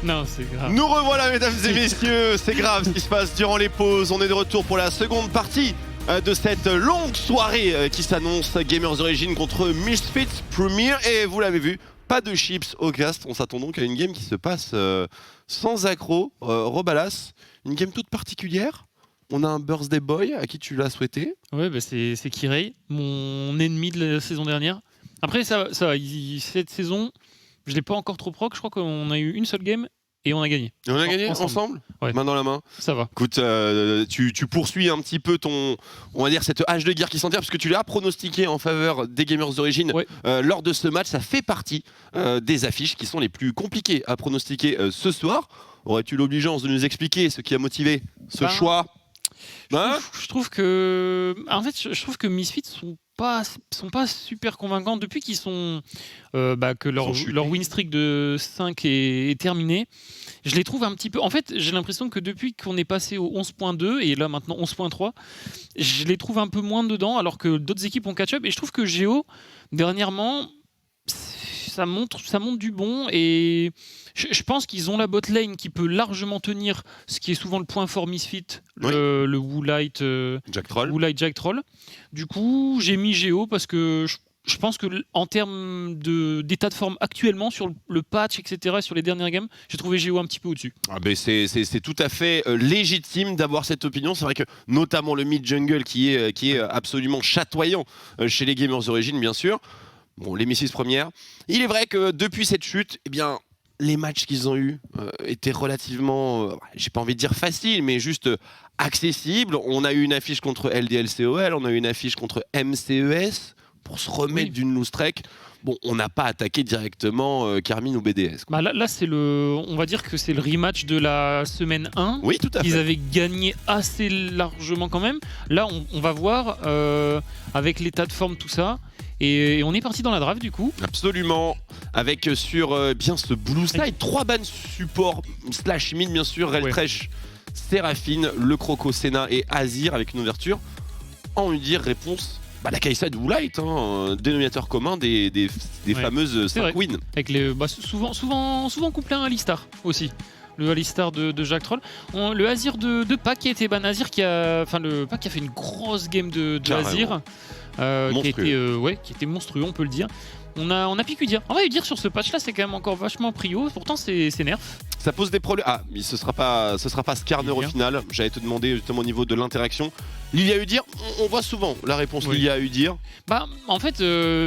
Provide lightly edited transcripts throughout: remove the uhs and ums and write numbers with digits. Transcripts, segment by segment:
Non, c'est grave. Nous revoilà, mesdames et messieurs, c'est grave ce qui se passe durant les pauses. On est de retour pour la seconde partie de cette longue soirée qui s'annonce. Gamers Origin contre Misfits Premier. Et vous l'avez vu, pas de chips au cast. On s'attend donc à une game qui se passe sans accro. Robalas, une game toute particulière. On a un Birthday Boy à qui tu l'as souhaité. Ouais, bah c'est Kirei, mon ennemi de la saison dernière. Après, cette saison, je l'ai pas encore trop proc. Je crois qu'on a eu une seule game et on a gagné. Et on a gagné ensemble ouais. Main dans la main. Ça va. Écoute, tu poursuis un petit peu ton, on va dire, cette hache de guerre qui s'en tire, parce que tu l'as pronostiqué en faveur des Gamers d'Origine ouais. Lors de ce match. Ça fait partie des affiches qui sont les plus compliquées à pronostiquer ce soir. Aurais-tu l'obligeance de nous expliquer ce qui a motivé ce choix? Je trouve que, en fait, je trouve que Misfits sont pas super convaincants depuis qu'ils sont que leur win streak de 5 est terminé. Je les trouve un petit peu. En fait, j'ai l'impression que depuis qu'on est passé au 11.2 et là maintenant 11.3, je les trouve un peu moins dedans, alors que d'autres équipes ont catch-up. Et je trouve que Géo dernièrement, ça montre du bon et je pense qu'ils ont la bot lane qui peut largement tenir ce qui est souvent le point fort Misfit, oui. le Woolite Jack Troll. Du coup, j'ai mis Géo parce que je pense qu'en termes d'état de forme actuellement, sur le patch, etc., sur les dernières games, j'ai trouvé Géo un petit peu au-dessus. Ah ben c'est tout à fait légitime d'avoir cette opinion. C'est vrai que notamment le mid-jungle qui est absolument chatoyant chez les Gamers d'Origine, bien sûr. Bon, les Misfits premières. Il est vrai que depuis cette chute, eh bien, les matchs qu'ils ont eus étaient relativement, j'ai pas envie de dire faciles, mais juste accessibles. On a eu une affiche contre LDLCOL, on a eu une affiche contre MCES pour se remettre d'une loose streak. Bon, on n'a pas attaqué directement Carmine ou BDS. Bah là on va dire que c'est le rematch de la semaine 1. Oui, tout à fait. Ils avaient gagné assez largement quand même. Là, on va voir avec l'état de forme, tout ça. Et on est parti dans la draft du coup. Absolument. Avec sur bien ce blue side, 3 bans support / mid bien sûr, Reltresh, Séraphine, le Croco, Senna et Azir avec une ouverture. En UDIR, réponse la Kai'Sa de Woolite, dénominateur commun des fameuses 5 wins. Avec les, souvent couplé à un Alistar aussi. Le Alistar de Jack Troll. Le Azir de Pac qui a été ban. Azir le Pac qui a fait une grosse game de Azir. Qui était monstrueux, on peut le dire. On a pu dire. On va lui dire sur ce patch là, c'est quand même encore vachement prio. Pourtant, c'est nerf. Ça pose des problèmes. Ah, mais ce sera pas Skarner au final. J'allais te demander justement au niveau de l'interaction. Lilia Udyr, on voit souvent la réponse Lilia Udyr. En fait,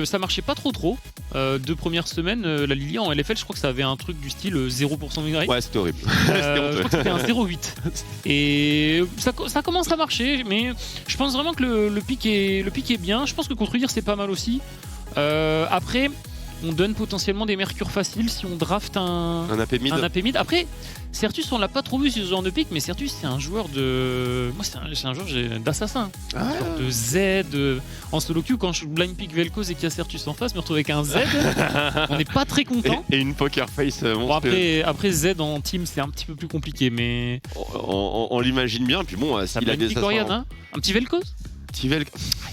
ça marchait pas trop. 2 premières semaines, la Lilia en LFL, je crois que ça avait un truc du style 0% win rate. Ouais, c'était horrible. Je crois que c'était un 0.8. Et ça commence à marcher, mais je pense vraiment que le pic est bien. Je pense que contre Udyr, c'est pas mal aussi. Après, on donne potentiellement des mercures faciles si on draft un AP mid. Après, Certus, on l'a pas trop vu sur ce genre de pick, mais Certus, c'est un joueur de. Moi, c'est un joueur d'assassin. De Z. En solo queue, quand je blind pick Vel'Koz et qu'il y a Certus en face, me retrouve avec un Z. On n'est pas très content. Et une poker face. Après, Z en team, c'est un petit peu plus compliqué, mais. On l'imagine bien. Puis bon, s'il a des assassins. Un petit Vel'Koz.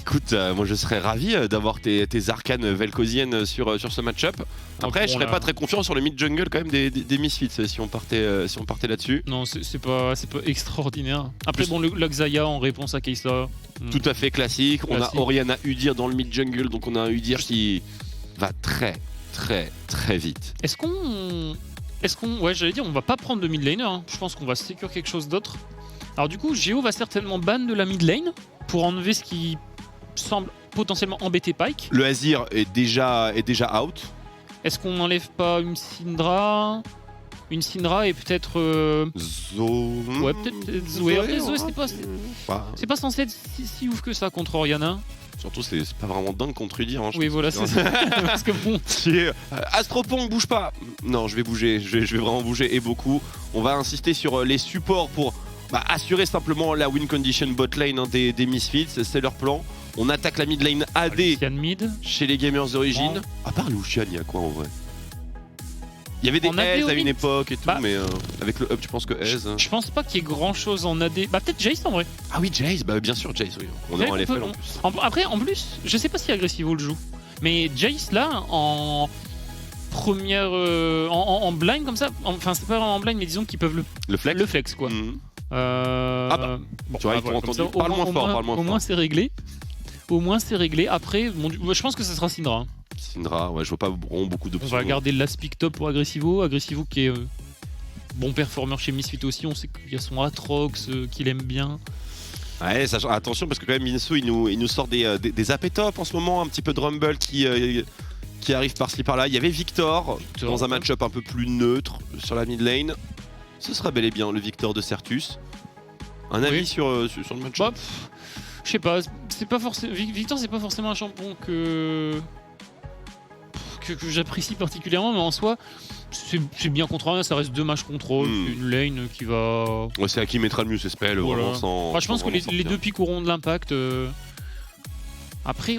Écoute, moi je serais ravi d'avoir tes arcanes vel'koziennes sur ce match-up. Après, je serais pas très confiant sur le mid-jungle quand même des Misfits si on partait là-dessus. Non, c'est pas extraordinaire. Après, le Xayah en réponse à Kai'Sa. Tout à fait classique. On a Orianna Udyr dans le mid-jungle, donc on a un Udyr qui va très vite. Est-ce qu'on... j'allais dire, on va pas prendre de mid laner. Je pense qu'on va secure quelque chose d'autre. Alors du coup, Géo va certainement ban de la mid lane pour enlever ce qui semble potentiellement embêter Pyke. Le Azir est déjà out. Est-ce qu'on n'enlève pas une Syndra et peut-être Zoé. Ouais, peut-être Zoé. Après, Zoé, c'est pas censé être si ouf que ça contre Orianna. Surtout, c'est pas vraiment dingue contre Udyr. Oui, voilà, c'est ça. Parce que bon. Astropong, bouge pas. Non, je vais bouger. Je vais vraiment bouger et beaucoup. On va insister sur les supports pour assurer simplement la win condition bot lane des Misfits. C'est leur plan. On attaque la mid lane AD chez les Gamers d'Origine. À part Lucian, il y a quoi en vrai? Il y avait des Aze à une époque et tout, mais avec le up, tu penses que Aze... Je pense pas qu'il y ait grand chose en AD. Peut-être Jace en vrai. Ah oui, Jace, bien sûr, Jace, oui. On est en LFL en plus. Après, en plus, je sais pas si Aggressivo le joue, mais Jace là, première en blind comme ça. Enfin, c'est pas vraiment en blind, mais disons qu'ils peuvent le flex quoi. Bon, tu vois, ils t'ont entendu. Parle moins fort. Au moins, c'est réglé. Après, je pense que ça sera Syndra. Syndra, ouais, je vois pas vraiment beaucoup d'options. On va garder l'As Pick Top pour Agressivo qui est bon performeur chez Misfit aussi. On sait qu'il y a son Atrox qu'il aime bien. Ouais, attention parce que quand même Minso il nous sort des AP top en ce moment, un petit peu de Rumble qui arrive par-ci par-là. Il y avait Victor dans un match-up un peu plus neutre sur la mid lane. Ce sera bel et bien le Victor de Certus. Un avis sur le match-up? Je sais pas, Victor c'est pas forcément un champion que j'apprécie particulièrement, mais en soi c'est bien contrôlé, ça reste 2 matchs contrôle, c'est une lane qui va... Ouais, c'est à qui mettra le mieux ses spells, voilà. vraiment je pense que les 2 pics auront de l'impact. Après...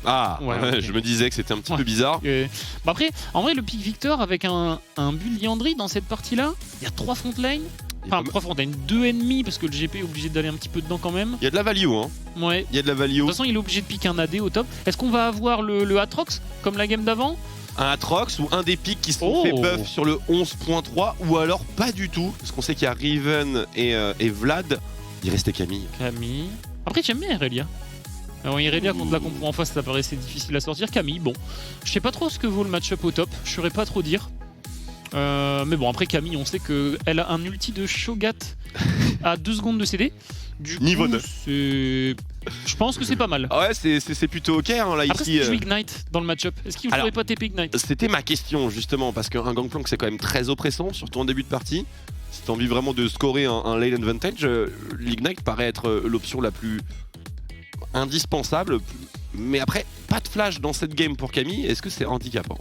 Je me disais que c'était un petit peu bizarre. Après, en vrai, le pick Victor avec un build Liandry dans cette partie-là, il y a 3 front lane. Enfin, 3 front lane, 2 ennemis parce que le GP est obligé d'aller un petit peu dedans quand même. Il y a de la value, hein. Ouais. Il y a de la value. De toute façon, il est obligé de piquer un AD au top. Est-ce qu'on va avoir le Atrox comme la game d'avant? Un Atrox ou un des pics qui sont fait buff sur le 11.3 ou alors pas du tout. Parce qu'on sait qu'il y a Riven et Vlad. Il restait Camille. Après, j'aime bien Irelia. Alors, Irelia contre la compo en face, ça paraissait difficile à sortir. Camille, bon. Je sais pas trop ce que vaut le match-up au top. Je saurais pas trop dire. Mais bon, après Camille, on sait qu'elle a un ulti de Shogat à 2 secondes de CD. Du Niveau coup, 2. Je pense que c'est pas mal. Ouais, c'est plutôt ok. Hein, là, après, ici, si tu joues Ignite dans le match-up, est-ce qu'il ne faudrait pas TP Ignite? C'était ma question, justement, parce qu'un Gangplank, c'est quand même très oppressant, surtout en début de partie. Si tu as envie vraiment de scorer un lane advantage, l'Ignite paraît être l'option la plus indispensable. Mais après, pas de flash dans cette game pour Camille. Est-ce que c'est handicapant?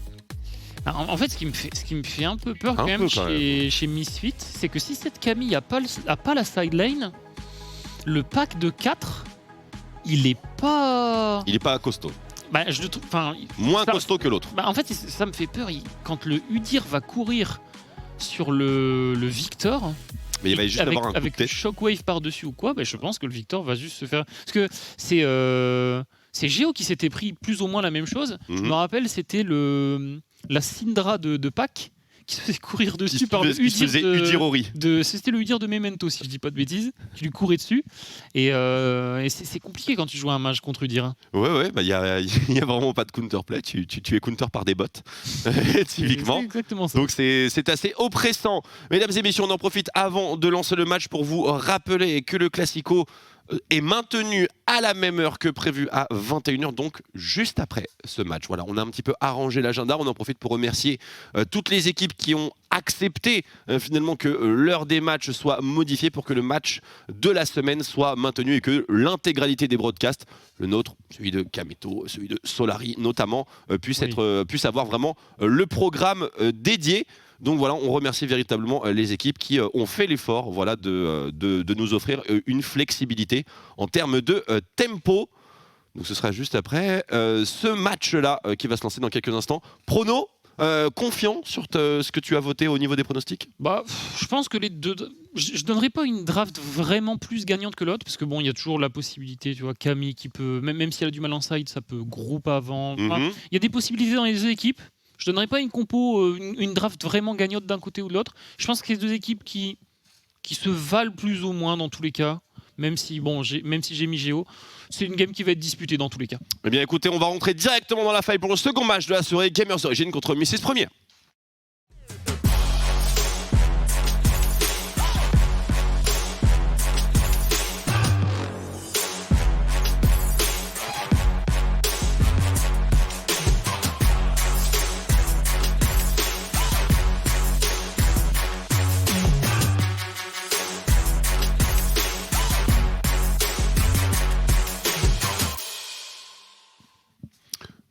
En fait, ce qui me fait un peu peur quand même chez Misfit, c'est que si cette Camille a pas la side lane, le pack de 4, il est pas costaud. Moins costaud que l'autre. En fait, ça me fait peur. Quand le Udyr va courir sur le Victor, mais il va juste avoir un coup de tête. Avec Shockwave par-dessus ou quoi, je pense que le Victor va juste se faire... Parce que c'est Géo qui s'était pris plus ou moins la même chose. Je me rappelle, c'était la Syndra de Pac qui se faisait courir dessus par le Udyr c'était le Udyr de Memento, si je dis pas de bêtises, qui lui courait dessus. Et c'est compliqué quand tu joues un mage contre Udyr. Ouais, il y a vraiment pas de counterplay. Tu es counter par des bots, typiquement. C'est exactement ça. Donc c'est assez oppressant. Mesdames et messieurs, on en profite avant de lancer le match pour vous rappeler que le Classico est maintenu à la même heure que prévu à 21h, donc juste après ce match. Voilà, on a un petit peu arrangé l'agenda, on en profite pour remercier toutes les équipes qui ont accepté finalement que l'heure des matchs soit modifiée pour que le match de la semaine soit maintenu et que l'intégralité des broadcasts, le nôtre, celui de Kameto, celui de Solari notamment, puisse avoir vraiment le programme dédié. Donc voilà, on remercie véritablement les équipes qui ont fait l'effort de nous offrir une flexibilité en termes de tempo. Donc ce sera juste après ce match-là qui va se lancer dans quelques instants. Prono, confiant sur ce que tu as voté au niveau des pronostics? Je pense que les deux... Je donnerais pas une draft vraiment plus gagnante que l'autre, parce que bon, il y a toujours la possibilité, tu vois, Camille qui peut, même si elle a du mal en side, ça peut groupe avant. Il y a des possibilités dans les deux équipes. Je donnerais pas une compo, une draft vraiment gagnante d'un côté ou de l'autre. Je pense que c'est 2 équipes qui se valent plus ou moins dans tous les cas. Même si j'ai mis Géo, c'est une game qui va être disputée dans tous les cas. Eh bien écoutez, on va rentrer directement dans la faille pour le second match de la soirée, Gamers Origin contre Misfits Premier.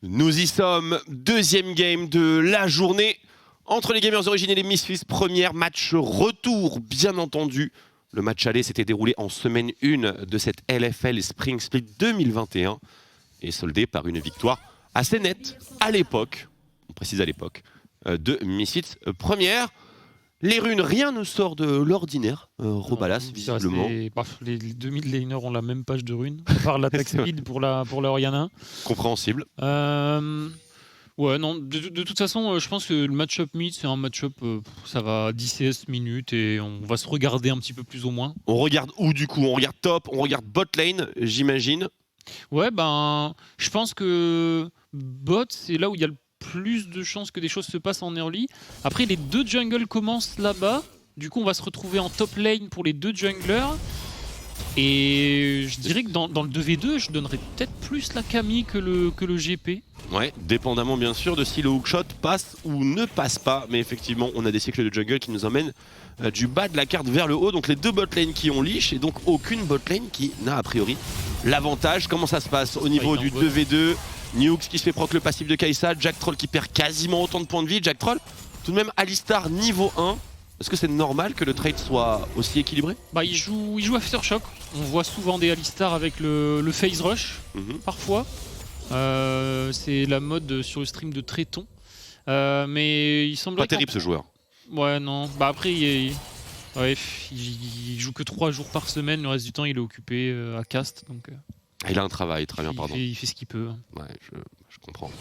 Nous y sommes, 2e game de la journée entre les Gamers Origin et les Misfits. Premier match retour, bien entendu. Le match aller s'était déroulé en semaine 1 de cette LFL Spring Split 2021 et soldé par une victoire assez nette à l'époque, on précise à l'époque, de Misfits première. Les runes, rien ne sort de l'ordinaire, Robalas, visiblement. Les 2000 laners ont la même page de runes, à part l'attaque speed pour la Oriana. Compréhensible. Ouais, non, de toute façon, je pense que le match-up mid, c'est un match-up, ça va 10 CS minutes et on va se regarder un petit peu plus ou moins. On regarde où du coup? On regarde top, on regarde bot lane, j'imagine. Ouais, ben, je pense que bot, c'est là où il y a le plus de chances que des choses se passent en early. Après, les deux jungles commencent là-bas. Du coup, on va se retrouver en top lane pour les deux junglers. Et je dirais que dans le 2v2, je donnerais peut-être plus la Camille que le GP. Ouais, dépendamment bien sûr de si le hookshot passe ou ne passe pas. Mais effectivement, on a des cycles de jungle qui nous emmènent du bas de la carte vers le haut. Donc les deux bot lanes qui ont leash et donc aucune bot lane qui n'a a priori l'avantage. Comment ça se passe au niveau du 2v2? Nukes qui se fait proc le passif de Kai'Sa, Jack Troll qui perd quasiment autant de points de vie. Jack Troll, tout de même Alistar niveau 1. Est-ce que c'est normal que le trade soit aussi équilibré? Bah, il joue Aftershock. On voit souvent des Alistar avec le phase rush, parfois. C'est la mode sur le stream de Tréton. Mais il semble pas terrible ce joueur. Ouais, non. Bah après, il joue que 3 jours par semaine. Le reste du temps, il est occupé à cast. Donc, il a un travail, très bien, pardon. Il fait ce qu'il peut. Ouais, je comprends.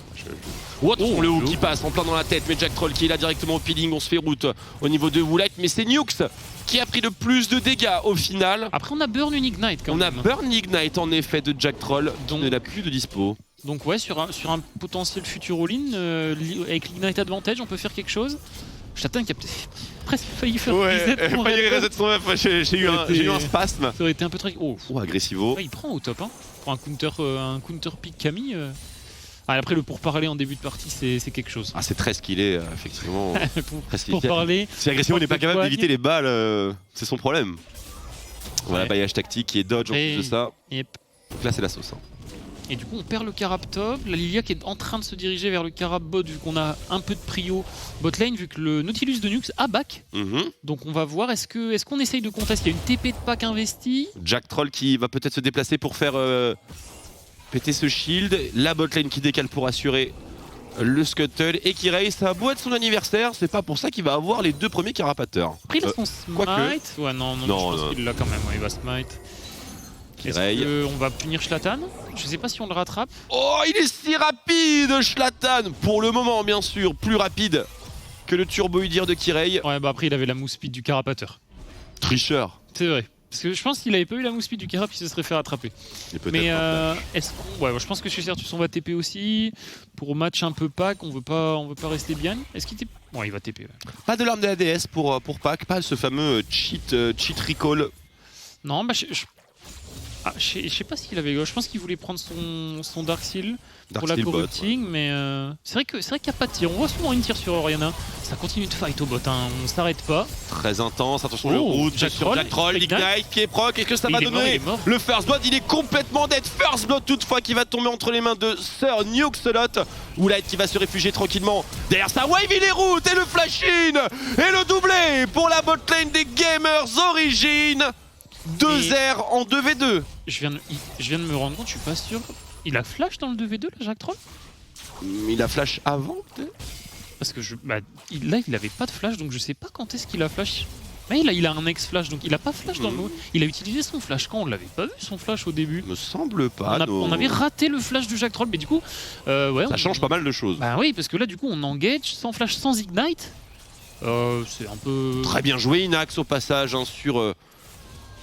Oh, le hook qui passe en plein dans la tête, mais Jack Troll qui est là directement au peeling, on se fait route au niveau de Woolite, mais c'est Nukes qui a pris le plus de dégâts au final. Après, on a Burn Ignite quand même. On a Burn Ignite en effet de Jack Troll, qui ne l'a plus de dispo. Donc ouais, sur un potentiel futur all-in, avec l'Ignite Advantage, on peut faire quelque chose. Shlatan qui a presque failli faire reset. Failli reset son F, j'ai eu un spasme. Ça aurait été un peu très... Oh, agressivo. Ouais, il prend au top, hein. Pour un counter pick Camille. Après, le pourparler en début de partie, c'est quelque chose. Ah, c'est très skillé, effectivement. pour parler. Si Agressivo n'est pas capable d'éviter les balles, c'est son problème. Voilà, baillage tactique qui est dodge en plus de ça. Yep. Donc là, c'est la sauce. Hein. Et du coup, on perd le carap top. La Lilia qui est en train de se diriger vers le carap bot, vu qu'on a un peu de prio bot lane, vu que le Nautilus de Nukes a back. Donc on va voir, est-ce qu'on essaye de contester? Il y a une TP de pack investie. Jack Troll qui va peut-être se déplacer pour faire péter ce shield. La bot lane qui décale pour assurer le scuttle. Et qui raise, ça a beau être son anniversaire, c'est pas pour ça qu'il va avoir les 2 premiers carapateurs. Après, il a son smite. Ouais, non, je pense qu'il l'a quand même, il va smite. Est-ce qu'on va punir Shlatan? Je sais pas si on le rattrape. Oh, il est si rapide, Shlatan! Pour le moment, bien sûr, plus rapide que le turboïdir de Kirei. Ouais, bah après, il avait la mousse speed du carapateur. Tricheur. C'est vrai. Parce que je pense qu'il avait pas eu la mousse speed du carap, il se serait fait rattraper. Mais est-ce qu'on... Ouais, je pense que chez Certus, on va TP aussi. Pour match un peu pack, on veut pas rester bien. Est-ce qu'il TP? Ouais, il va TP. Ouais. Pas de l'arme de ADS pour pack, pas ce fameux cheat recall. Non, bah je sais pas s'il avait. Je pense qu'il voulait prendre son Dark Seal pour la corrupting, mais c'est vrai qu'il n'y a pas de tir. On voit souvent une tir sur Orianna. Ça continue de fight au bot, hein. On s'arrête pas. Très intense, attention le route sur Jack Troll, Ignite qui est proc. Est-ce que ça va donner le First Blood? Il est complètement dead. First Blood toutefois qui va tomber entre les mains de Sir Nukeslot. Woolite qui va se réfugier tranquillement derrière sa wave. Il est route et le flash in et le doublé pour la bot lane des Gamers Origin. 2-0 en 2v2. Je viens de me rendre compte, je suis pas sûr. Il a flash dans le 2v2 là, Jack Troll? Il a flash avant peut-être? Parce que là il avait pas de flash, donc je sais pas quand est-ce qu'il a flash. Mais il a un ex-flash, donc il a pas flash dans le mode. Il a utilisé son flash quand? On l'avait pas vu son flash au début. Me semble pas. On avait raté le flash de Jack Troll, mais du coup... ouais, ça change pas mal de choses. Bah oui, parce que là du coup on engage sans flash, sans ignite. C'est un peu... Très bien joué Inax au passage hein, sur...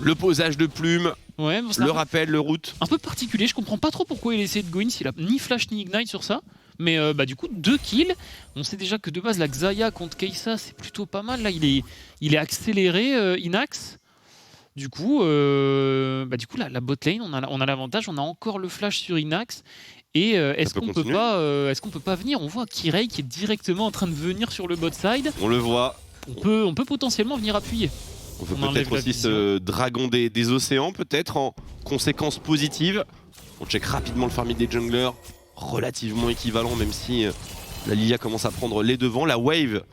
le posage de plumes, ouais, le rappel, le route. Un peu particulier, je comprends pas trop pourquoi il essaie de go in s'il a ni flash ni ignite sur ça. Mais bah, du coup, 2 kills. On sait déjà que de base, la Xayah contre Kai'Sa, c'est plutôt pas mal. Là, il est accéléré, Inax. Du coup, la bot lane, on a l'avantage. On a encore le flash sur Inax. Et est-ce qu'on peut pas venir? On voit Kirei qui est directement en train de venir sur le bot side. On le voit. On peut potentiellement venir appuyer. On peut peut-être aussi ce dragon des océans, peut-être en conséquence positive. On check rapidement le farming des junglers, relativement équivalent, même si la Lilia commence à prendre les devants. La wave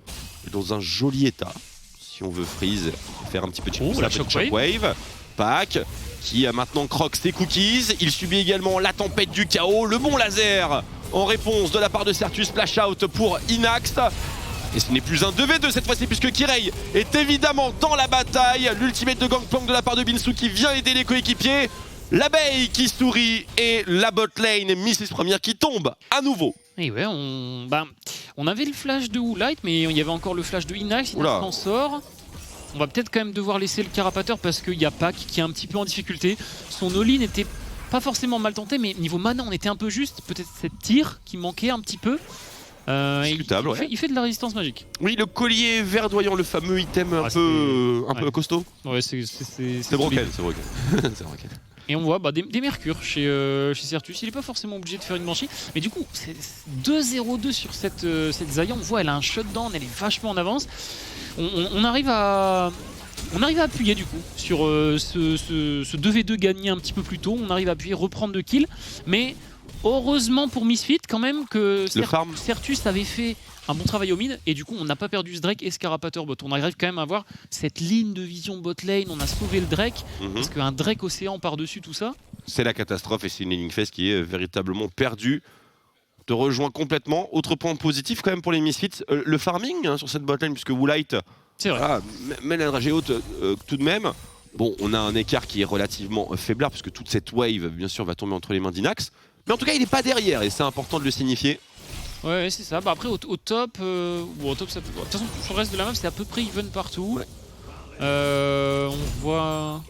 est dans un joli état. Si on veut freeze, faire un petit peu de la shockwave. Pack qui maintenant croque ses cookies. Il subit également la tempête du chaos. Le bon laser en réponse de la part de Certus, splash out pour Inax. Et ce n'est plus un 2v2 cette fois-ci puisque Kirei est évidemment dans la bataille. L'ultimate de Gangplank de la part de Binsu qui vient aider les coéquipiers. L'abeille qui sourit et la bot lane Mrs Première qui tombe à nouveau. Et ouais, on avait le flash de Woolite, mais il y avait encore le flash de Inax, Inax en sort. On va peut-être quand même devoir laisser le Carapateur parce qu'il y a Pac qui est un petit peu en difficulté. Son all-in n'était pas forcément mal tenté, mais niveau mana on était un peu juste. Peut-être cette tir qui manquait un petit peu. Il fait de la résistance magique. Oui, le collier verdoyant, le fameux item un peu costaud. Ouais, c'est broken, c'est broken. C'est broken. Et on voit des mercures chez Certus. Il n'est pas forcément obligé de faire une Banshee. Mais du coup, c'est 2-0-2 sur cette Xayah. On voit, elle a un shutdown, elle est vachement en avance. On arrive à appuyer du coup sur ce 2v2 gagné un petit peu plus tôt. On arrive à appuyer, reprendre de kills. Mais heureusement pour Misfit quand même que Certus avait fait un bon travail au mid et du coup on n'a pas perdu ce Drake et ce Carapateur bot. On arrive quand même à avoir cette ligne de vision bot lane, on a sauvé le Drake parce qu'un Drake océan par-dessus tout ça. C'est la catastrophe et c'est une laning phase qui est véritablement perdue. Te rejoins complètement. Autre point positif quand même pour les Misfits, le farming sur cette bot lane puisque Woolite met la dragée haute tout de même. Bon, on a un écart qui est relativement faiblard puisque toute cette wave bien sûr va tomber entre les mains d'Inax. Mais en tout cas il n'est pas derrière et c'est important de le signifier. Ouais, c'est ça. Bah après, au top, au top ça peut... De toute façon, sur le reste de la map, c'est à peu près even partout. Ouais. On voit...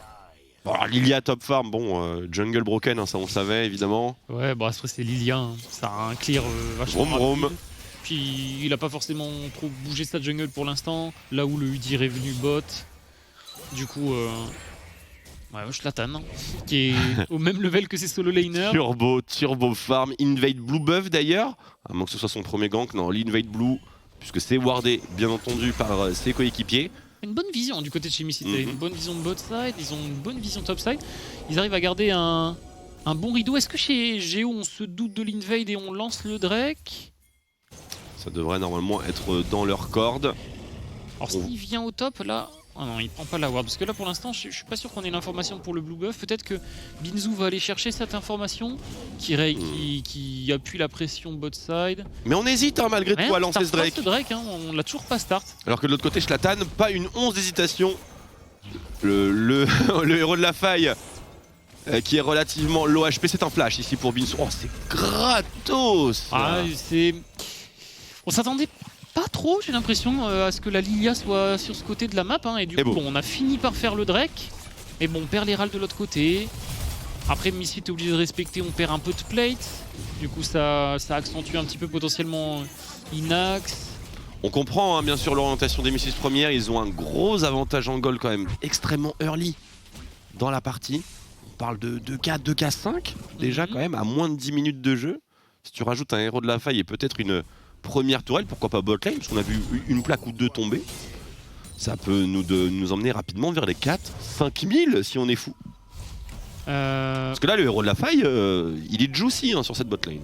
Bon, alors, Lilia top farm, bon, jungle broken, hein, ça on le savait évidemment. Ouais, bah après c'est Lilia, hein. Ça a un clear vachement rapide. Puis il a pas forcément trop bougé sa jungle pour l'instant, là où le Udyr est venu bot. Du coup... Ouais, Shlatan, qui est au même level que ses solo laners. Turbo farm, invade blue buff d'ailleurs, à moins que ce soit son premier gank, non, l'invade blue, puisque c'est wardé bien entendu par ses coéquipiers. Une bonne vision du côté de chez Misfit, une bonne vision de bot side, ils ont une bonne vision top side, ils arrivent à garder un bon rideau. Est-ce que chez Géo on se doute de l'invade et on lance le Drake? Ça devrait normalement être dans leur corde. Alors s'il vient au top là... Ah non, il prend pas la ward, parce que là pour l'instant je suis pas sûr qu'on ait l'information pour le blue buff. Peut-être que Binzou va aller chercher cette information, qui appuie la pression bot side. Mais on hésite hein, malgré tout à lancer ce Drake. Hein, on l'a toujours pas start. Alors que de l'autre côté Shlatan, pas une once d'hésitation. Le héros de la faille qui est relativement low HP, c'est un flash ici pour Binzou. Oh c'est gratos. Ah c'est... On s'attendait pas trop, j'ai l'impression, à ce que la Lilia soit sur ce côté de la map. Hein, et du coup, bon, on a fini par faire le Drake. Et bon, on perd l'Herald de l'autre côté. Après, Misfit est obligé de respecter, on perd un peu de plate. Du coup, ça accentue un petit peu potentiellement Inax. On comprend hein, bien sûr l'orientation des Misfits premières. Ils ont un gros avantage en gold quand même, extrêmement early dans la partie. On parle de 2K, 2K5 déjà quand même, à moins de 10 minutes de jeu. Si tu rajoutes un héros de la faille et peut-être une... première tourelle, pourquoi pas bot lane, parce qu'on a vu une plaque ou deux tomber. Ça peut nous emmener rapidement vers les 4-5 000 si on est fou. Parce que là, le héros de la faille, il est juicy hein, sur cette bot lane.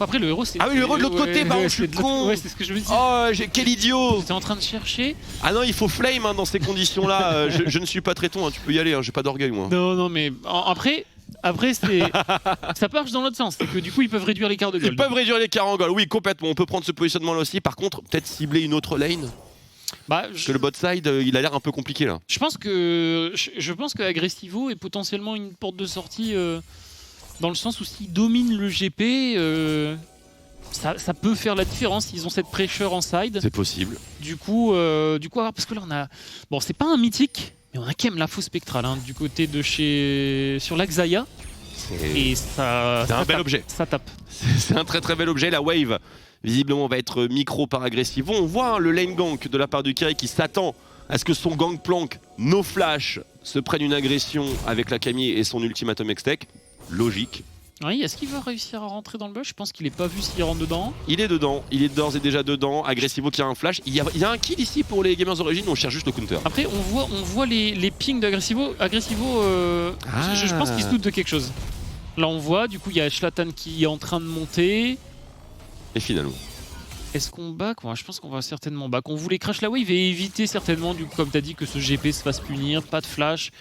Après, le héros, c'est... Ah oui, le héros de l'autre côté, pardon, je suis con. Ouais, c'est ce que je veux dire. Oh, quel idiot. J'étais en train de chercher. Ah non, il faut flame hein, dans ces conditions-là. je ne suis pas traiton, hein, tu peux y aller, hein, j'ai pas d'orgueil moi. Non, mais après c'est... ça marche dans l'autre sens, c'est que du coup ils peuvent réduire l'écart de gold. Ils peuvent réduire l'écart en gold, oui complètement, on peut prendre ce positionnement là aussi. Par contre, peut-être cibler une autre lane. Parce que le bot side, il a l'air un peu compliqué là. Je pense que Agressivo est potentiellement une porte de sortie dans le sens où s'il domine le GP, ça peut faire la différence. Ils ont cette pressure en side. C'est possible. Du coup, parce que là on a... Bon, c'est pas un mythique, mais on a quand même la faux spectrale hein, du côté de sur la Xayah. Et ça... C'est un bel objet. Ça tape. C'est un très très bel objet. La wave, visiblement, va être micro par Agressivo. On voit hein, le lane gank de la part du Kiri qui s'attend à ce que son gangplank, no flash, se prenne une agression avec la Camille et son ultimatum Hextech. Logique. Oui, est-ce qu'il va réussir à rentrer dans le bush? Je pense qu'il n'est pas vu s'il rentre dedans. Il est dedans, il est d'ores et déjà dedans. Agressivo qui a un flash. Il y a un kill ici pour les Gamers Origin, on cherche juste le counter. Après, on voit les pings d'Agressivo. Je pense qu'il se doute de quelque chose. Là, on voit, du coup, il y a Shlatan qui est en train de monter. Et finalement. Est-ce qu'on back? Ouais, je pense qu'on va certainement back. On voulait crash la wave et éviter certainement, du coup, comme tu as dit, que ce GP se fasse punir. Pas de flash.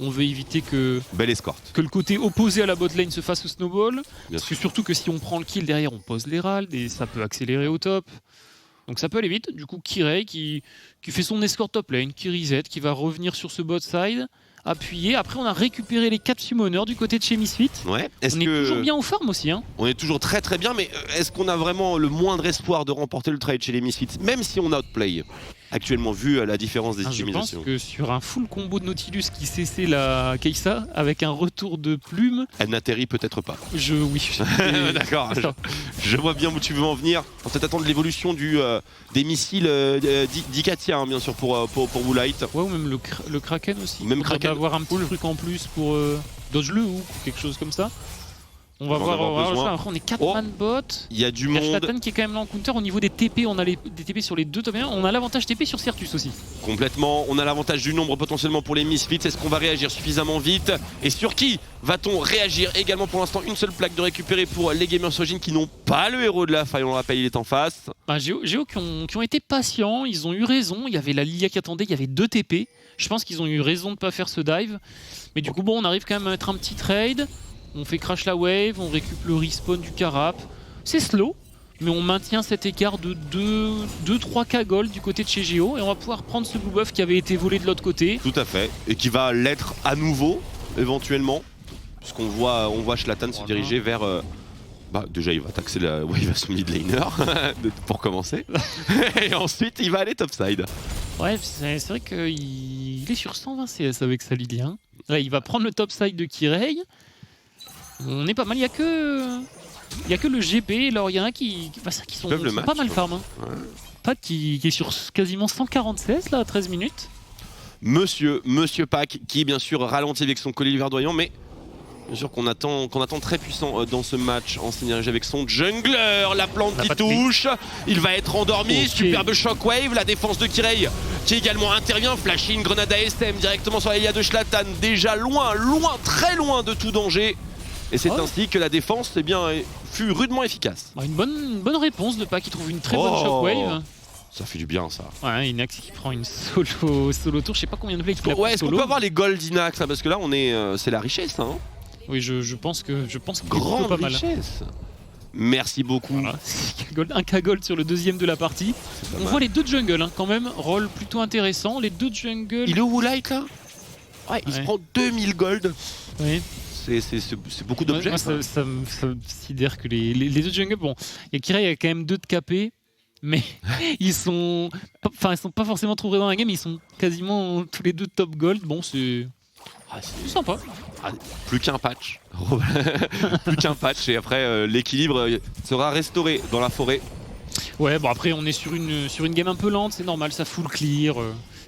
On veut éviter que le côté opposé à la botlane se fasse au snowball. Parce que surtout que si on prend le kill derrière, on pose l'Herald et ça peut accélérer au top. Donc ça peut aller vite. Du coup, Kirei qui fait son escort top lane, qui reset, qui va revenir sur ce bot side appuyé. Après, on a récupéré les 4 summoners du côté de chez Misfit. Ouais. On est toujours bien au farm aussi. Hein. On est toujours très très bien, mais est-ce qu'on a vraiment le moindre espoir de remporter le trade chez les Misfits, même si on outplay actuellement, vu la différence des utilisations? Je pense que sur un full combo de Nautilus qui cessait la Kai'Sa, avec un retour de plume... Elle n'atterrit peut-être pas. Oui. D'accord, je vois bien où tu veux en venir. On peut peut-être attendre l'évolution des missiles d'Ikatia, hein, bien sûr, pour Woolite. Ouais, ou même le Kraken aussi. Même Kraken. Avoir un petit truc en plus pour dodge le hook ou quelque chose comme ça. On va voir, après on est 4 man bot. Il y a du monde. Shlatan qui est quand même là en counter. Au niveau des TP, on a des TP sur les deux top 1. On a l'avantage TP sur Certus aussi. Complètement, on a l'avantage du nombre potentiellement pour les Misfits. Est-ce qu'on va réagir suffisamment vite? Et sur qui va-t-on réagir également? Pour l'instant, une seule plaque de récupérer pour les Gamers Origin qui n'ont pas le héros de la faille, on le rappelle, il est en face. Géo qui ont été patients, ils ont eu raison. Il y avait la Lilia qui attendait, il y avait 2 TP. Je pense qu'ils ont eu raison de ne pas faire ce dive. Mais du coup, bon, on arrive quand même à mettre un petit trade. On fait crash la wave, on récupère le respawn du Carap. C'est slow, mais on maintient cet écart de 2-3k gold du côté de chez Géo. Et on va pouvoir prendre ce blue buff qui avait été volé de l'autre côté. Tout à fait, et qui va l'être à nouveau, éventuellement. Puisqu'on voit Shlatan se diriger vers... déjà il va taxer la wave à son mid laner, pour commencer. Et ensuite il va aller topside. Ouais, c'est vrai qu'il est sur 120 CS avec sa Lilia. Hein. Là, il va prendre le topside de Kirei. On est pas mal, il y a que le GP et l'Oriana qui sont pas mal farm. Hein. Ouais. Pac qui est sur quasiment 146 là à 13 minutes. Monsieur Pac qui bien sûr ralentit avec son collier verdoyant, mais bien sûr qu'on attend très puissant dans ce match en synergie avec son jungler. La plante qui touche, il va être endormi, superbe shockwave, la défense de Kirei qui également intervient, flashing, grenade ASM directement sur la Lilia de Shlatan, déjà loin, très loin de tout danger. Et c'est ainsi que la défense fut rudement efficace. Une bonne réponse de Pac qui trouve une très bonne shockwave. Ça fait du bien ça. Ouais, Inax qui prend une solo tour, je sais pas combien de plays qu'il a. Ouais, est-ce qu'on peut avoir les gold d'Inax parce que là c'est la richesse hein. Oui, je pense que grande pas mal. Richesse. Merci beaucoup. Voilà. Un K gold sur le deuxième de la partie. On voit les deux jungles hein, quand même, rôle plutôt intéressant. Les deux jungles. Il est où Woolite là? Ouais, il se prend 2000 gold. Oui. C'est beaucoup d'objets. Ça me sidère que les deux jungles, bon, il y a Kirei, il y a quand même 2 de KP, mais ils sont pas forcément trop dans la game, ils sont quasiment tous les deux top gold. Bon, c'est sympa. Plus qu'un patch. Plus qu'un patch et après l'équilibre sera restauré dans la forêt. Ouais, bon après on est sur une game un peu lente, c'est normal, ça full clear.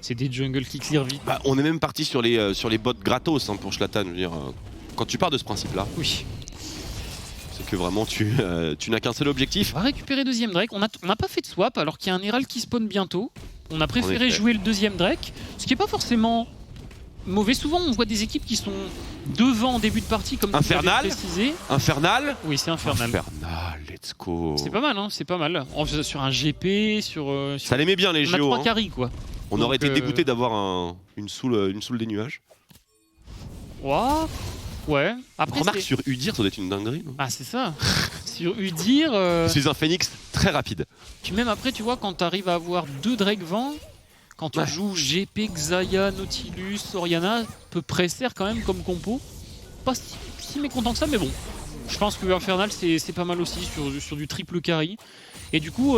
C'est des jungles qui clear vite. On est même parti sur les bots gratos hein, pour Shlatan, je veux dire. Quand tu pars de ce principe-là, oui, c'est que vraiment tu n'as qu'un seul objectif. On va récupérer deuxième Drake. On n'a pas fait de swap alors qu'il y a un Herald qui spawn bientôt. On a préféré jouer le deuxième Drake, ce qui n'est pas forcément mauvais. Souvent on voit des équipes qui sont devant en début de partie comme Infernal. Infernal. Oui, c'est Infernal. Infernal, let's go. C'est pas mal, hein, c'est pas mal. Sur un GP, ça l'aimait bien les géos. On a 3 carries quoi. On aurait été dégoûté d'avoir une soul des nuages. Wow. Ouais. Après, remarque sur Udyr, ça doit être une dinguerie. Non c'est ça. Sur Udyr. C'est un phoenix très rapide. Puis même après, tu vois, quand tu arrives à avoir 2 Drake vent, quand tu joues GP, Xayah, Nautilus, Oriana, peu près sert quand même comme compo. Pas si mécontent que ça, mais bon. Je pense que Infernal, c'est pas mal aussi sur du triple carry. Et du coup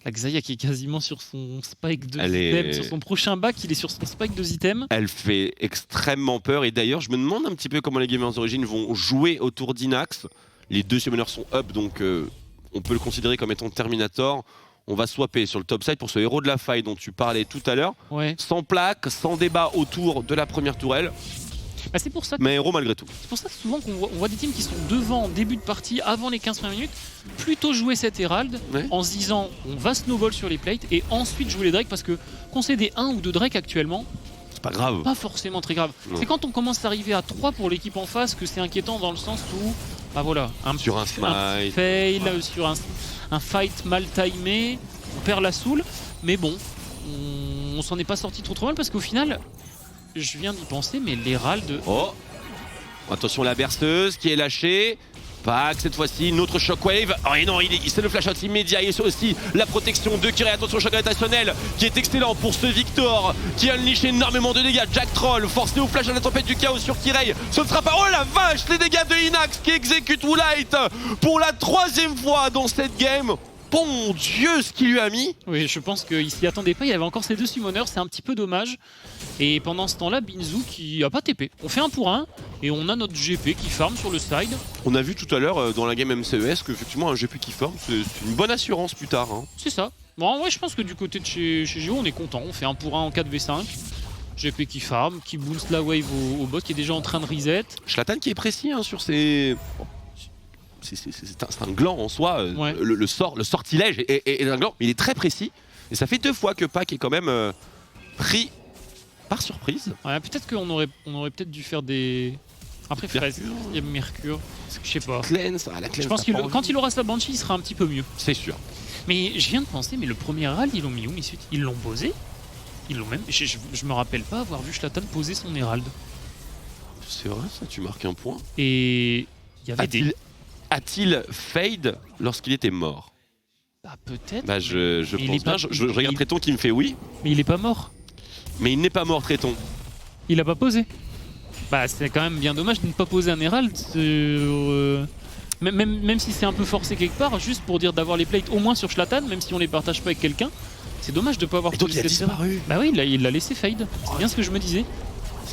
la Xayah qui est quasiment sur son spike de item, sur son prochain back, il est sur son spike de item. Elle fait extrêmement peur et d'ailleurs je me demande un petit peu comment les Gamers Origin vont jouer autour d'Inax. Les deux summoners sont up donc on peut le considérer comme étant Terminator. On va swapper sur le top side pour ce héros de la faille dont tu parlais tout à l'heure. Ouais. Sans plaque, sans débat autour de la première tourelle. C'est pour ça que, mais héros malgré tout. C'est pour ça que souvent on voit des teams qui sont devant en début de partie, avant les 15 premières minutes, plutôt jouer cet Herald en se disant on va snowball sur les plates et ensuite jouer les Drakes parce que concéder 1 ou 2 Drakes actuellement, c'est pas grave. Pas forcément très grave. C'est quand on commence à arriver à 3 pour l'équipe en face que c'est inquiétant dans le sens où sur un smite, fail, sur un fight mal timé, on perd la soul, mais bon, on s'en est pas sorti trop mal parce qu'au final, je viens d'y penser, mais l'Herald... Oh, attention la berceuse qui est lâchée. Pack cette fois-ci, une autre Shockwave. Oh et non, c'est le flash out immédiat et c'est aussi la protection de Kirei. Attention, choc gravitationnel qui est excellent pour ce Victor qui a unleash énormément de dégâts. Jack Troll forcé au flash à la tempête du chaos sur Kirei. Ce ne sera pas. Oh la vache, les dégâts de Inax qui exécute Woolite pour la 3e fois dans cette game. Bon Dieu, ce qu'il lui a mis. Oui, je pense qu'il s'y attendait pas. Il y avait encore ces 2 summoners, c'est un petit peu dommage. Et pendant ce temps-là, Binzu qui a pas TP. On fait 1 pour 1 et on a notre GP qui farm sur le side. On a vu tout à l'heure dans la game MCES qu'effectivement un GP qui farm, c'est une bonne assurance plus tard. Hein. C'est ça. Bon, ouais, je pense que du côté de chez Géo, on est content. On fait 1 pour 1 en 4v5. GP qui farm, qui boost la wave au bot, qui est déjà en train de reset. Shlatan qui est précis hein, sur ses... C'est un gland en soi, ouais. le sortilège est un gland, mais il est très précis. Et ça fait 2 fois que Pack est quand même pris par surprise. Ouais, peut-être qu'on aurait peut-être dû faire des... Après Fraise, il y a Mercure, je sais pas. Cleanse, la je pense que quand il aura sa Banshee, il sera un petit peu mieux. C'est sûr. Mais je viens de penser, mais le premier Herald, ils l'ont mis où Misfits? Ils l'ont posé? Ils l'ont même... Je me rappelle pas avoir vu Shlatan poser son Herald. C'est vrai ça, tu marques un point. Et... il y avait des... A-t-il fade lorsqu'il était mort? Bah peut-être. Bah je pense bien, je regarde Tréton qui me fait oui. Mais il est pas mort. Mais il n'est pas mort Tréton. Il a pas posé. Bah c'est quand même bien dommage de ne pas poser un Herald. Même si c'est un peu forcé quelque part, juste pour dire d'avoir les plates au moins sur Shlatan, même si on les partage pas avec quelqu'un. C'est dommage de pas avoir posé. Donc il a disparu. Bah oui, il l'a laissé fade. C'est bien ce que je me disais.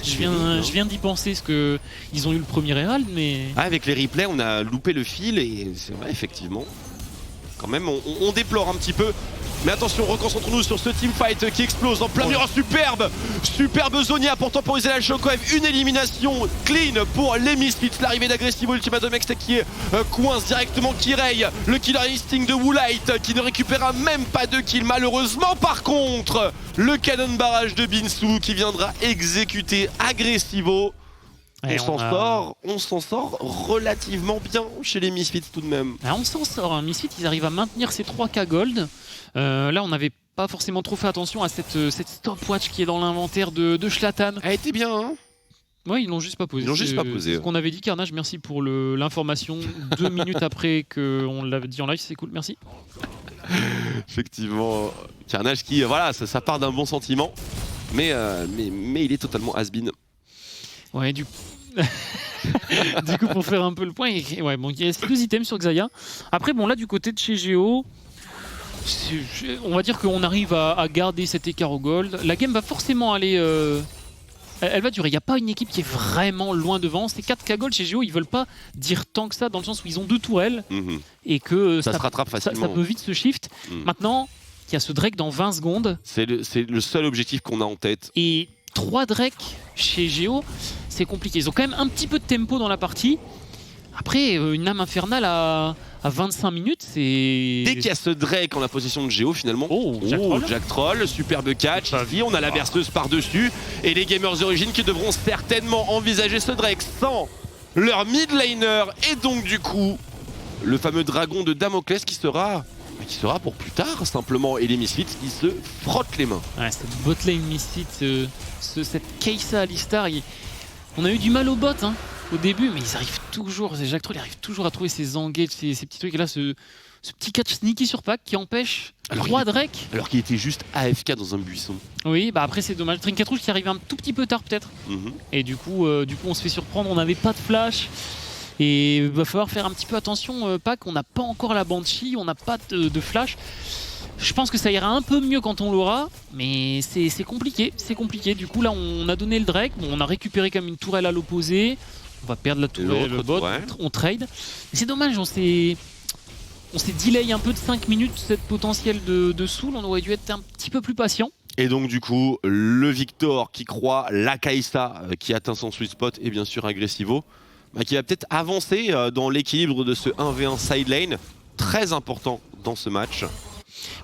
Je viens d'y penser, parce qu'ils ont eu le premier Herald, mais... Ah, avec les replays, on a loupé le fil, et c'est vrai, effectivement. Quand même, on déplore un petit peu. Mais attention, reconcentrons-nous sur ce teamfight qui explose en plein mur. Superbe Zonia pour temporiser la Shockwave. Une élimination clean pour les Misfits. L'arrivée d'Aggressivo Ultimatum X qui coince directement Kirei. Le killer instinct de Woolite qui ne récupérera même pas de kill malheureusement. Par contre, le canon barrage de Binzu qui viendra exécuter Aggressivo. On s'en sort relativement bien chez les Misfits tout de même. On s'en sort, hein. Misfits ils arrivent à maintenir ces 3K gold. Là on n'avait pas forcément trop fait attention à cette stopwatch qui est dans l'inventaire de Shlatan. Elle était bien hein. Ouais, ils l'ont juste pas posé. C'est ce qu'on avait dit. Carnage, merci pour l'information 2 minutes après qu'on l'avait dit en live, c'est cool, merci. Effectivement, Carnage qui, voilà, ça part d'un bon sentiment, mais il est totalement has-been. Ouais, du coup, pour faire un peu le point, ouais, bon, il y a 2 items sur Xayah. Après, bon, là, du côté de chez Géo, on va dire qu'on arrive à garder cet écart au gold. La game va forcément aller... elle va durer. Il n'y a pas une équipe qui est vraiment loin devant. C'est 4K gold chez Géo. Ils veulent pas dire tant que ça, dans le sens où ils ont 2 tourelles. Et que ça se rattrape facilement. Ça peut vite se shift. Maintenant, il y a ce Drake dans 20 secondes. C'est le seul objectif qu'on a en tête. Et 3 Drake chez Géo, c'est compliqué. Ils ont quand même un petit peu de tempo dans la partie. Après, une âme infernale à 25 minutes, c'est... Dès qu'il y a ce Drake en la possession de Géo, finalement, Jack Troll, superbe catch. Ici, on a la berceuse par-dessus. Et les Gamers Origin qui devront certainement envisager ce Drake sans leur mid laner. Et donc, du coup, le fameux dragon de Damoclès qui sera pour plus tard, simplement. Et les Misfits qui se frottent les mains. Ouais, cette botlane Misfits, cette Kai'Sa Alistar, on a eu du mal au bot hein, au début, mais ils arrivent toujours, Jack Troll arrive toujours à trouver ses engages, ces petits trucs. Et là, ce petit catch sneaky sur Pack qui empêche 3 Drake. Alors qu'il était juste AFK dans un buisson. Oui, bah après c'est dommage. Trinket Rouge qui arrive un tout petit peu tard peut-être. Et du coup, on se fait surprendre, on n'avait pas de flash. Et il va falloir faire un petit peu attention, Pack, on n'a pas encore la Banshee, on n'a pas de flash. Je pense que ça ira un peu mieux quand on l'aura, mais c'est compliqué, Du coup là on a donné le Drake, bon, on a récupéré quand même une tourelle à l'opposé. On va perdre la tourelle, le bot, on trade. Mais c'est dommage, on s'est delay un peu de 5 minutes cette potentiel de Soul, on aurait dû être un petit peu plus patient. Et donc du coup, le Victor qui croit, la Kai'Sa qui atteint son sweet spot et bien sûr Aggressivo, qui va peut-être avancer dans l'équilibre de ce 1v1 side lane, très important dans ce match.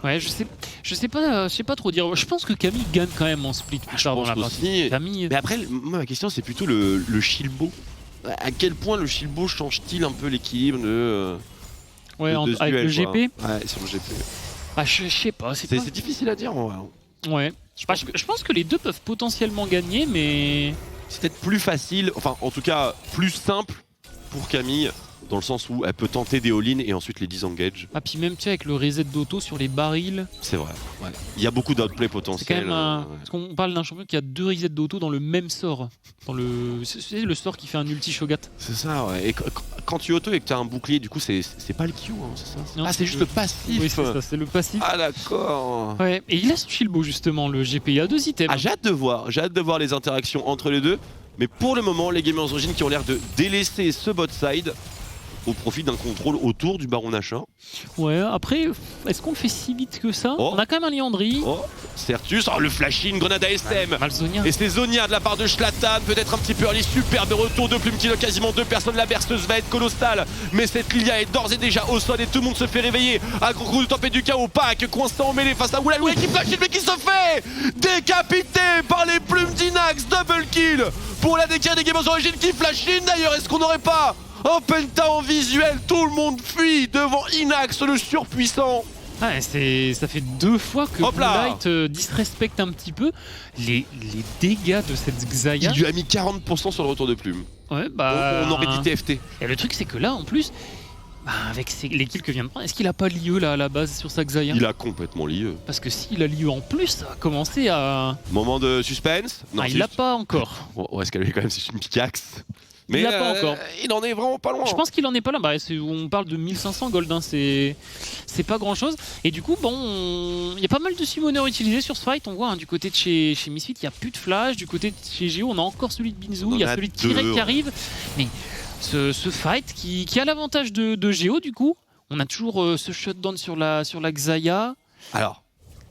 Ouais, je sais pas trop dire. Je pense que Camille gagne quand même en split plus tard dans la partie. Camille... Mais après, moi, ma question c'est plutôt le Shilbo. À quel point le Shilbo change-t-il un peu l'équilibre de avec le GP? Ouais, sur le GP. Ah, je sais pas. C'est difficile à dire en vrai. Ouais. Je pense que les deux peuvent potentiellement gagner, mais... C'est peut-être plus facile, enfin en tout cas plus simple pour Camille dans le sens où elle peut tenter des all-in et ensuite les disengage. Ah, puis même, tu sais, avec le reset d'auto sur les barils. C'est vrai. Ouais. Il y a beaucoup d'outplay potentiels. C'est quand même parce qu'on parle d'un champion qui a 2 resets d'auto dans le même sort. C'est le sort qui fait un ulti Shogat. C'est ça, ouais. Et quand tu auto et que tu as un bouclier, du coup, c'est pas le Q, hein, c'est ça? Non, ah, c'est juste le passif. Oui, c'est ça, c'est le passif. Ah, d'accord. Ouais, et il a son Shilbo, justement, le GP. Il y a 2 items. Ah, j'ai hâte de voir les interactions entre les deux. Mais pour le moment, les Gamers Origin qui ont l'air de délaisser ce bot side au profit d'un contrôle autour du Baron Nashor. Ouais, après, est-ce qu'on le fait si vite que ça? On a quand même un Liandry. Oh, Certus, le flash-in, grenade ASM. Malzonia. Et c'est Zonia de la part de Zlatan, peut-être un petit peu early, superbe retour de Plume qui a quasiment 2 personnes. La berceuse va être colossale, mais cette Lilia est d'ores et déjà au sol et tout le monde se fait réveiller. Un gros coup de tempête du chaos, Pac coincé en mêlée face à Oulaloué qui flash-in mais qui se fait décapité par les plumes d'Inax. Double kill pour la DK des Gamers Origin qui flash-in d'ailleurs. Est-ce qu'on n'aurait pas un penta en visuel? Tout le monde fuit devant Inax le surpuissant. Ah, ça fait 2 fois que Moonlight disrespecte un petit peu les dégâts de cette Xayah. Il lui a mis 40% sur le retour de Plume. Ouais, bah. On aurait dit TFT. Et le truc, c'est que là, en plus, avec les kills que vient de prendre, est-ce qu'il a pas l'IE là à la base sur sa Xayah? Il a complètement l'IE. Parce que s'il a l'IE en plus, ça va commencer à. Moment de suspense. Non, il l'a pas encore. On va se calmer quand même, c'est une pickaxe. Mais il l'a pas encore. Il en est vraiment pas loin. Je pense qu'il en est pas là. Bah, on parle de 1500 gold, hein. C'est pas grand chose. Et du coup, bon, il y a pas mal de summoners utilisés sur ce fight. On voit hein, du côté de chez Misfit, il n'y a plus de flash. Du côté de chez Géo, on a encore celui de Binzou. Il y a celui de Kirek qui arrive. Mais ce fight qui a l'avantage de Géo, du coup, on a toujours ce shutdown sur la Xayah. Alors,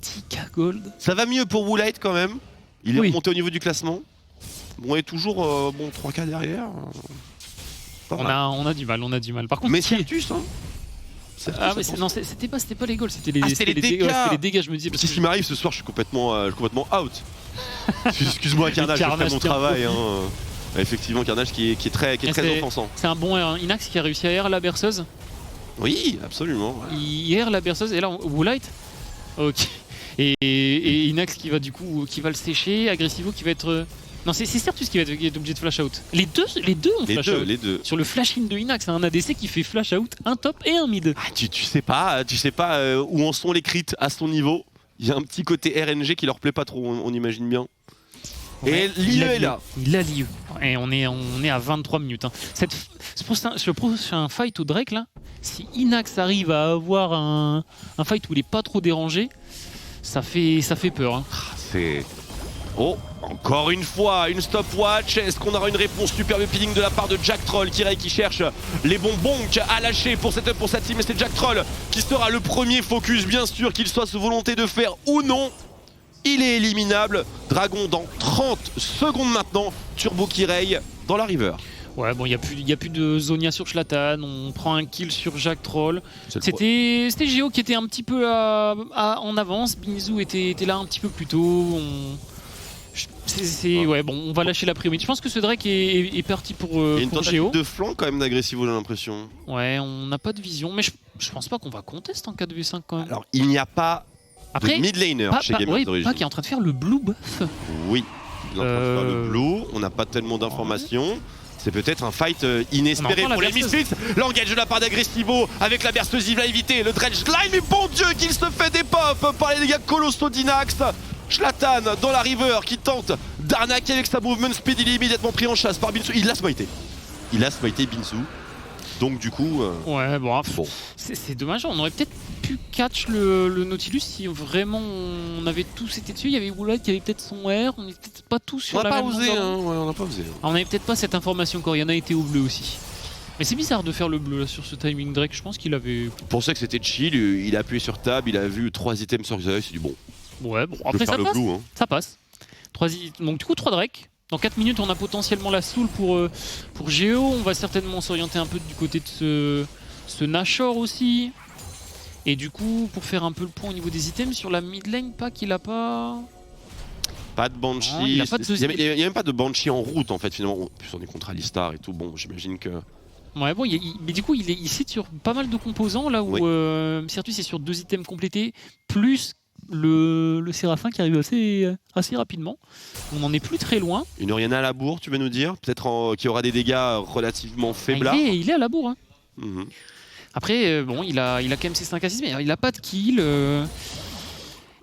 10k gold. Ça va mieux pour Woolite quand même. Il est remonté au niveau du classement. Bon, et toujours 3K derrière. On a du mal. Par contre, mais Certus, hein. Ah, mais non, c'était pas les goals, c'était les dégâts. Les dégâts, je me dis. Parce que ce qui m'arrive ce soir, je suis complètement out. Excuse-moi, Carnage, je fais mon travail. Hein. Effectivement, Carnage qui est très offensant. C'est un bon Inax qui a réussi à air la berceuse. Oui, absolument. Ouais. Il air la berceuse, et là, Woolite. Ok. Et Inax qui va le sécher, Agressivo qui va être. Non, c'est Certus qui va être obligé de flash out. Les deux ont flash out. Les deux. Sur le flash in de Inax, un ADC qui fait flash out, un top et un mid. Ah, tu sais pas où en sont les crits à son niveau. Il y a un petit côté RNG qui leur plaît pas trop, on imagine bien. Ouais, et l'IE est là. Il a l'IE. Et on est à 23 minutes. Hein. Ce prochain fight au Drake, là, si Inax arrive à avoir un fight où il est pas trop dérangé, ça fait peur. Hein. C'est... Oh, encore une fois, une stopwatch. Est-ce qu'on aura une réponse? Superbe peeling de la part de Jack Troll qui cherche les bonbons à lâcher pour cette team. Et c'est Jack Troll qui sera le premier focus, bien sûr, qu'il soit sous volonté de faire ou non. Il est éliminable. Dragon dans 30 secondes maintenant. Turbo Kirei dans la river. Ouais, bon, il n'y a plus de Zonia sur Zlatan. On prend un kill sur Jack Troll. C'était Géo qui était un petit peu en avance. Binzou était là un petit peu plus tôt. Ouais, bon, on va lâcher la priorité. Je pense que ce Drake est parti pour Géo. Il y a une tentative de flanc quand même d'Agressivo, j'ai l'impression. Ouais, on n'a pas de vision. Mais je pense pas qu'on va contest en 4v5 quand même. Alors, il n'y a pas de mid laner chez Gamers Origin. Pas qui est en train de faire le blue buff. Oui, il est en train de faire le blue. On n'a pas tellement d'informations. C'est peut-être un fight inespéré pour les Misfits. L'engage de la part d'Agressivo avec la berceuse, il va éviter le dredge slime. Mais bon Dieu, qu'il se fait des pop par les dégâts colossaux d'Inax. Zlatan dans la river qui tente d'arnaquer avec sa movement speed. Il est immédiatement pris en chasse par Binzou. Il l'a smité Binzou. Donc du coup... Ouais, bon. C'est dommage, on aurait peut-être pu catch le Nautilus si vraiment on avait tous été dessus. Il y avait Woolite qui avait peut-être son R, on n'était peut-être pas tous sur la même longueur. On n'a pas osé. On n'avait peut-être pas cette information encore, il y en a été au bleu aussi. Mais c'est bizarre de faire le bleu là sur ce timing Drake, je pense qu'il avait... Je pensais que c'était chill, il a appuyé sur tab, il a vu 3 items sur Xayah, il s'est dit bon. Ouais, bon, après ça passe. Blue, hein. Ça passe. Donc du coup 3 Drake. Dans 4 minutes, on a potentiellement la soul pour Géo. On va certainement s'orienter un peu du côté de ce Nashor aussi. Et du coup, pour faire un peu le point au niveau des items, sur la mid lane, il a pas... Pas de Banshee. Non, il n'y a même pas de Banshee en route en fait finalement. En plus on est contre Alistar et tout, bon j'imagine que... Ouais bon, mais du coup il sit sur pas mal de composants là où Certus est sur 2 items complétés, plus le Séraphin qui arrive assez rapidement. On n'en est plus très loin. Une Oriana à la bourre, tu veux nous dire? Peut-être qu'il y aura des dégâts relativement faibles. Il est à la bourre. Hein. Après, bon, il a quand même ses 5 assists, mais il a pas de kill.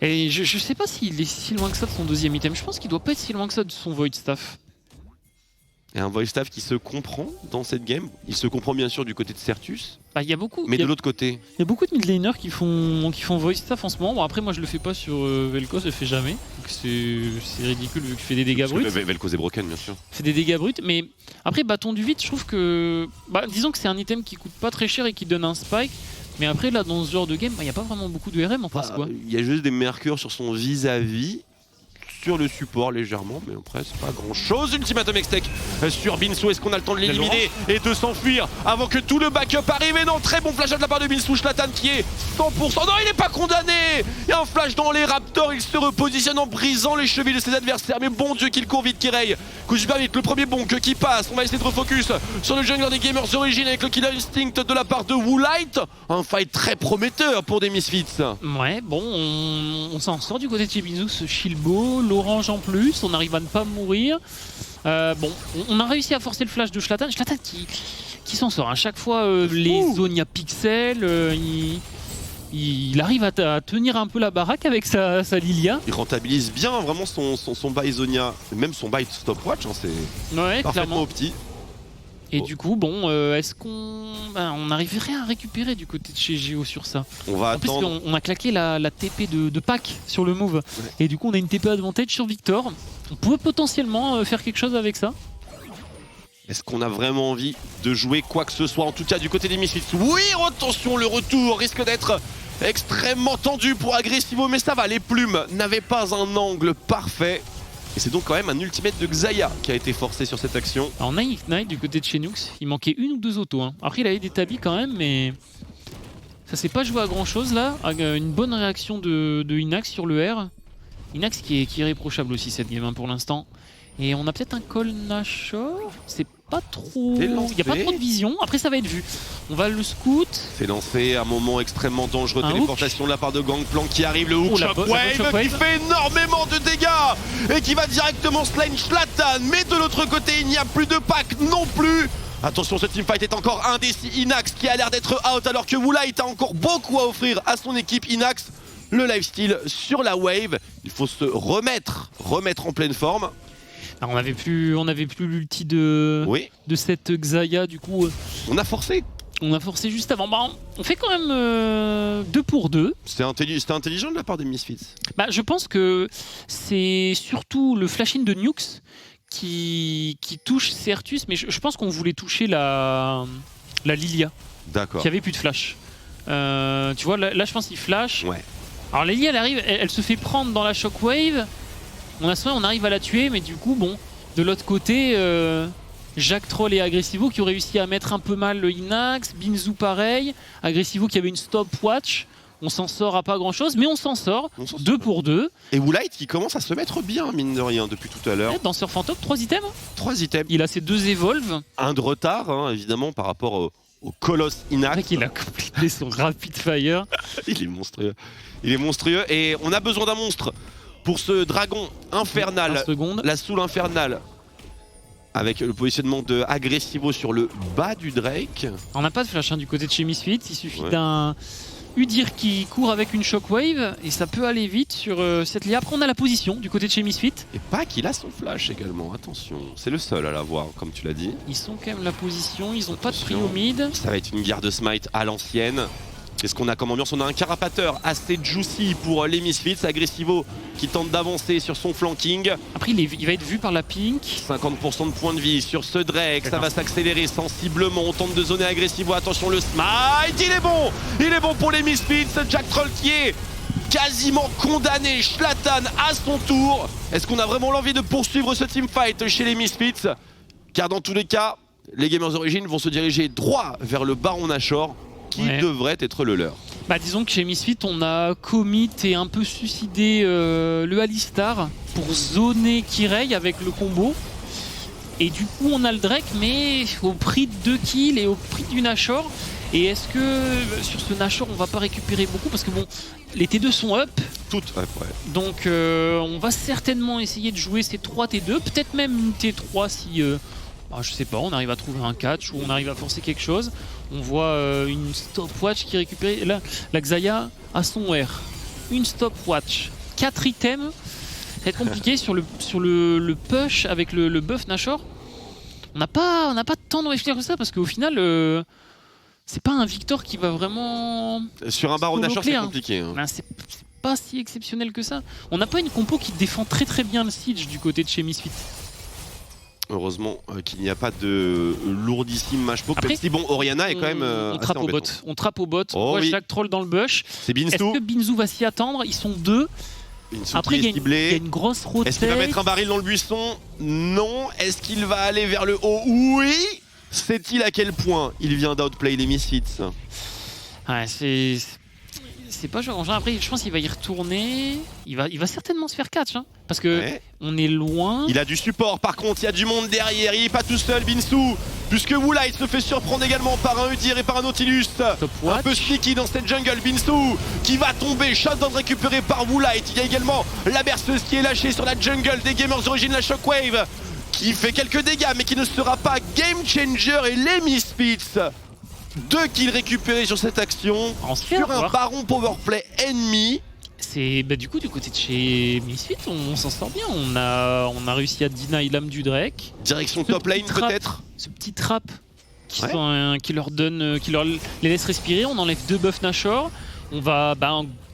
Et je sais pas s'il est si loin que ça de son deuxième item. Je pense qu'il doit pas être si loin que ça de son Void Staff. Et un Void Staff qui se comprend dans cette game. Il se comprend bien sûr du côté de Certus. Bah, y a beaucoup, mais de l'autre côté. Il y a beaucoup de mid laners qui font Void Staff en ce moment. Bon, après, moi je le fais pas sur Vel'Koz, je le fais jamais. C'est ridicule vu qu'il fait des dégâts bruts. Vel'Koz est broken, bien sûr. C'est des dégâts bruts, mais après, bâton du vide, je trouve que. Bah, disons que c'est un item qui coûte pas très cher et qui donne un spike. Mais après, là, dans ce genre de game, il n'y a pas vraiment beaucoup de RM en face. Il y a juste des mercures sur son vis-à-vis. Sur le support légèrement, mais après c'est pas grand chose. Ultimatum Extech sur Binsou, est-ce qu'on a le temps de l'éliminer et de s'enfuir avant que tout le backup arrive? Et non, très bon flash de la part de Binsou, Zlatan qui est 100%. Non, il n'est pas condamné. Il y a un flash dans les Raptors, il se repositionne en brisant les chevilles de ses adversaires. Mais bon Dieu qu'il court vite, Kirei. Coup super vite, le premier bonk qui passe. On va essayer de refocus sur le jungler des Gamers Origin avec le Killer Instinct de la part de Woolite. Un fight très prometteur pour des Misfits. Ouais, bon, on s'en sort du côté de chez Binsou, ce Shilbo. L'orange en plus, on arrive à ne pas mourir. Bon, on a réussi à forcer le flash de Zlatan. Zlatan qui s'en sort. À chaque fois, les zones, il y a pixels. Il arrive à tenir un peu la baraque avec sa Lilia. Il rentabilise bien vraiment son buy Zonia, même son buy stopwatch. Hein, c'est parfaitement opti. Et du coup, bon, est-ce qu'on arriverait à récupérer du côté de chez Géo sur ça? On va attendre. Parce qu'on a claqué la TP de Pac sur le move. Ouais. Et du coup, on a une TP advantage sur Victor. On pourrait potentiellement faire quelque chose avec ça. Est-ce qu'on a vraiment envie de jouer quoi que ce soit? En tout cas, du côté des Misfits. Oui, attention, le retour risque d'être extrêmement tendu pour Agressivo, mais ça va. Les plumes n'avaient pas un angle parfait. Et c'est donc quand même un ultimate de Xayah qui a été forcé sur cette action. Alors on a Ignite du côté de chez Nux, il manquait une ou deux autos. Hein. Après il avait des tabis quand même, mais ça s'est pas joué à grand chose là. Une bonne réaction de Inax sur le R. Inax qui est irréprochable aussi cette game hein, pour l'instant. Et on a peut-être un call Nashor, c'est pas trop... Il n'y a pas trop de vision, après ça va être vu. On va le scout. C'est lancé, un moment extrêmement dangereux, téléportation de la part de Gangplank qui arrive, le hook Shockwave qui fait énormément de dégâts et qui va directement slime Zlatan. Mais de l'autre côté, il n'y a plus de pack non plus. Attention, ce teamfight est encore indécis. Inax qui a l'air d'être out alors que Woolite a encore beaucoup à offrir à son équipe. Inax, le lifesteal sur la wave. Il faut se remettre en pleine forme. Alors on n'avait plus l'ulti de cette Xayah du coup. On a forcé. On a forcé juste avant. Bah, on fait quand même 2 pour 2. C'était intelligent de la part des Misfits. Bah, je pense que c'est surtout le flash-in de Nux qui touche Certus, mais je pense qu'on voulait toucher la Lilia. D'accord. Qui avait plus de flash. Tu vois, là je pense qu'il flash. Ouais. Alors Lilia elle arrive, elle se fait prendre dans la shockwave. On arrive à la tuer, mais du coup, bon, de l'autre côté, Jacques Troll et Agressivo qui ont réussi à mettre un peu mal le Inax, Binsou pareil, Agressivo qui avait une stopwatch. On s'en sort à pas grand chose, mais on s'en sort. 2 pour 2. Et Woolite qui commence à se mettre bien, mine de rien, depuis tout à l'heure. Danseur fantôme, 3 items. 3 items. Il a ses 2 evolves. Un de retard, hein, évidemment, par rapport au Colosse Inax. Il a complété son rapid fire. Il est monstrueux. Il est monstrueux. Et on a besoin d'un monstre pour ce dragon infernal. La soul infernale. Avec le positionnement de Agressivo sur le bas du Drake. On n'a pas de flash hein, du côté de chez Misfits. Il suffit d'un Udyr qui court avec une shockwave. Et ça peut aller vite sur cette ligne. Après, on a la position du côté de chez Misfits. Et Pac, il a son flash également. Attention, c'est le seul à l'avoir, comme tu l'as dit. Ils sont quand même la position. Ils n'ont pas de prio mid. Ça va être une guerre de smite à l'ancienne. Qu'est-ce qu'on a comme ambiance? On a un carapateur assez juicy pour les Misfits. Agressivo qui tente d'avancer sur son flanking. Après, il va être vu par la pink. 50% de points de vie sur ce Drake. Ça va s'accélérer sensiblement. On tente de zoner Agressivo. Attention, le smite. Il est bon. Il est bon pour les Misfits. Jack Troll qui est quasiment condamné. Zlatan à son tour. Est-ce qu'on a vraiment l'envie de poursuivre ce teamfight chez les Misfits? Car dans tous les cas, les Gamers Origin vont se diriger droit vers le Baron Nashor, qui devrait être le leur. Bah disons que chez Misfits on a commit et un peu suicidé le Alistar pour zoner Kirei avec le combo. Et du coup on a le Drake mais au prix de 2 kills et au prix du Nashor. Et est-ce que sur ce Nashor on va pas récupérer beaucoup parce que bon les T2 sont up. Toutes up, ouais. Donc on va certainement essayer de jouer ces 3 T2, peut-être même une T3 si je sais pas, on arrive à trouver un catch ou on arrive à forcer quelque chose. On voit une stopwatch qui récupère. Là, la Xayah a son R. Une stopwatch. 4 items. Ça va être compliqué sur le push avec le buff Nashor. On n'a pas tant de réfléchir que ça parce qu'au final, c'est pas un Victor qui va vraiment. Sur un Baron Nashor, c'est compliqué. Hein. Ben, c'est pas si exceptionnel que ça. On n'a pas une compo qui défend très très bien le siege du côté de chez Misfits. Heureusement qu'il n'y a pas de lourdissime match poke. Même si bon, Orianna est quand même. On trappe au bot. On trappe au bot. On voit Jack Troll dans le bush. C'est Binzou. Est-ce que Binzou va s'y attendre? Ils sont 2. Après, il y a une grosse rotate. Est-ce qu'il va mettre un baril dans le buisson? Non. Est-ce qu'il va aller vers le haut? Oui. Sait-il à quel point il vient d'outplay les Misfits? Ouais, c'est pas genre. Après, je pense qu'il va y retourner. Il va certainement se faire catch, hein, parce que on est loin. Il a du support, par contre, il y a du monde derrière. Il est pas tout seul, Binzou, puisque Woolite se fait surprendre également par un Udyr et par un Nautilus. Un peu sneaky dans cette jungle. Binzou qui va tomber. Shutdown récupéré par Woolite. Il y a également la berceuse qui est lâchée sur la jungle des Gamers d'origine, la Shockwave, qui fait quelques dégâts, mais qui ne sera pas game changer. Et les Misfits, 2 kills récupérés sur cette action sur un baron powerplay ennemi. C'est du coup du côté de chez Misfits, on s'en sort bien. On a réussi à deny l'âme du Drake. Direction top lane peut-être. Ce petit trap qui leur donne, qui les laisse respirer. On enlève 2 buffs Nashor. On va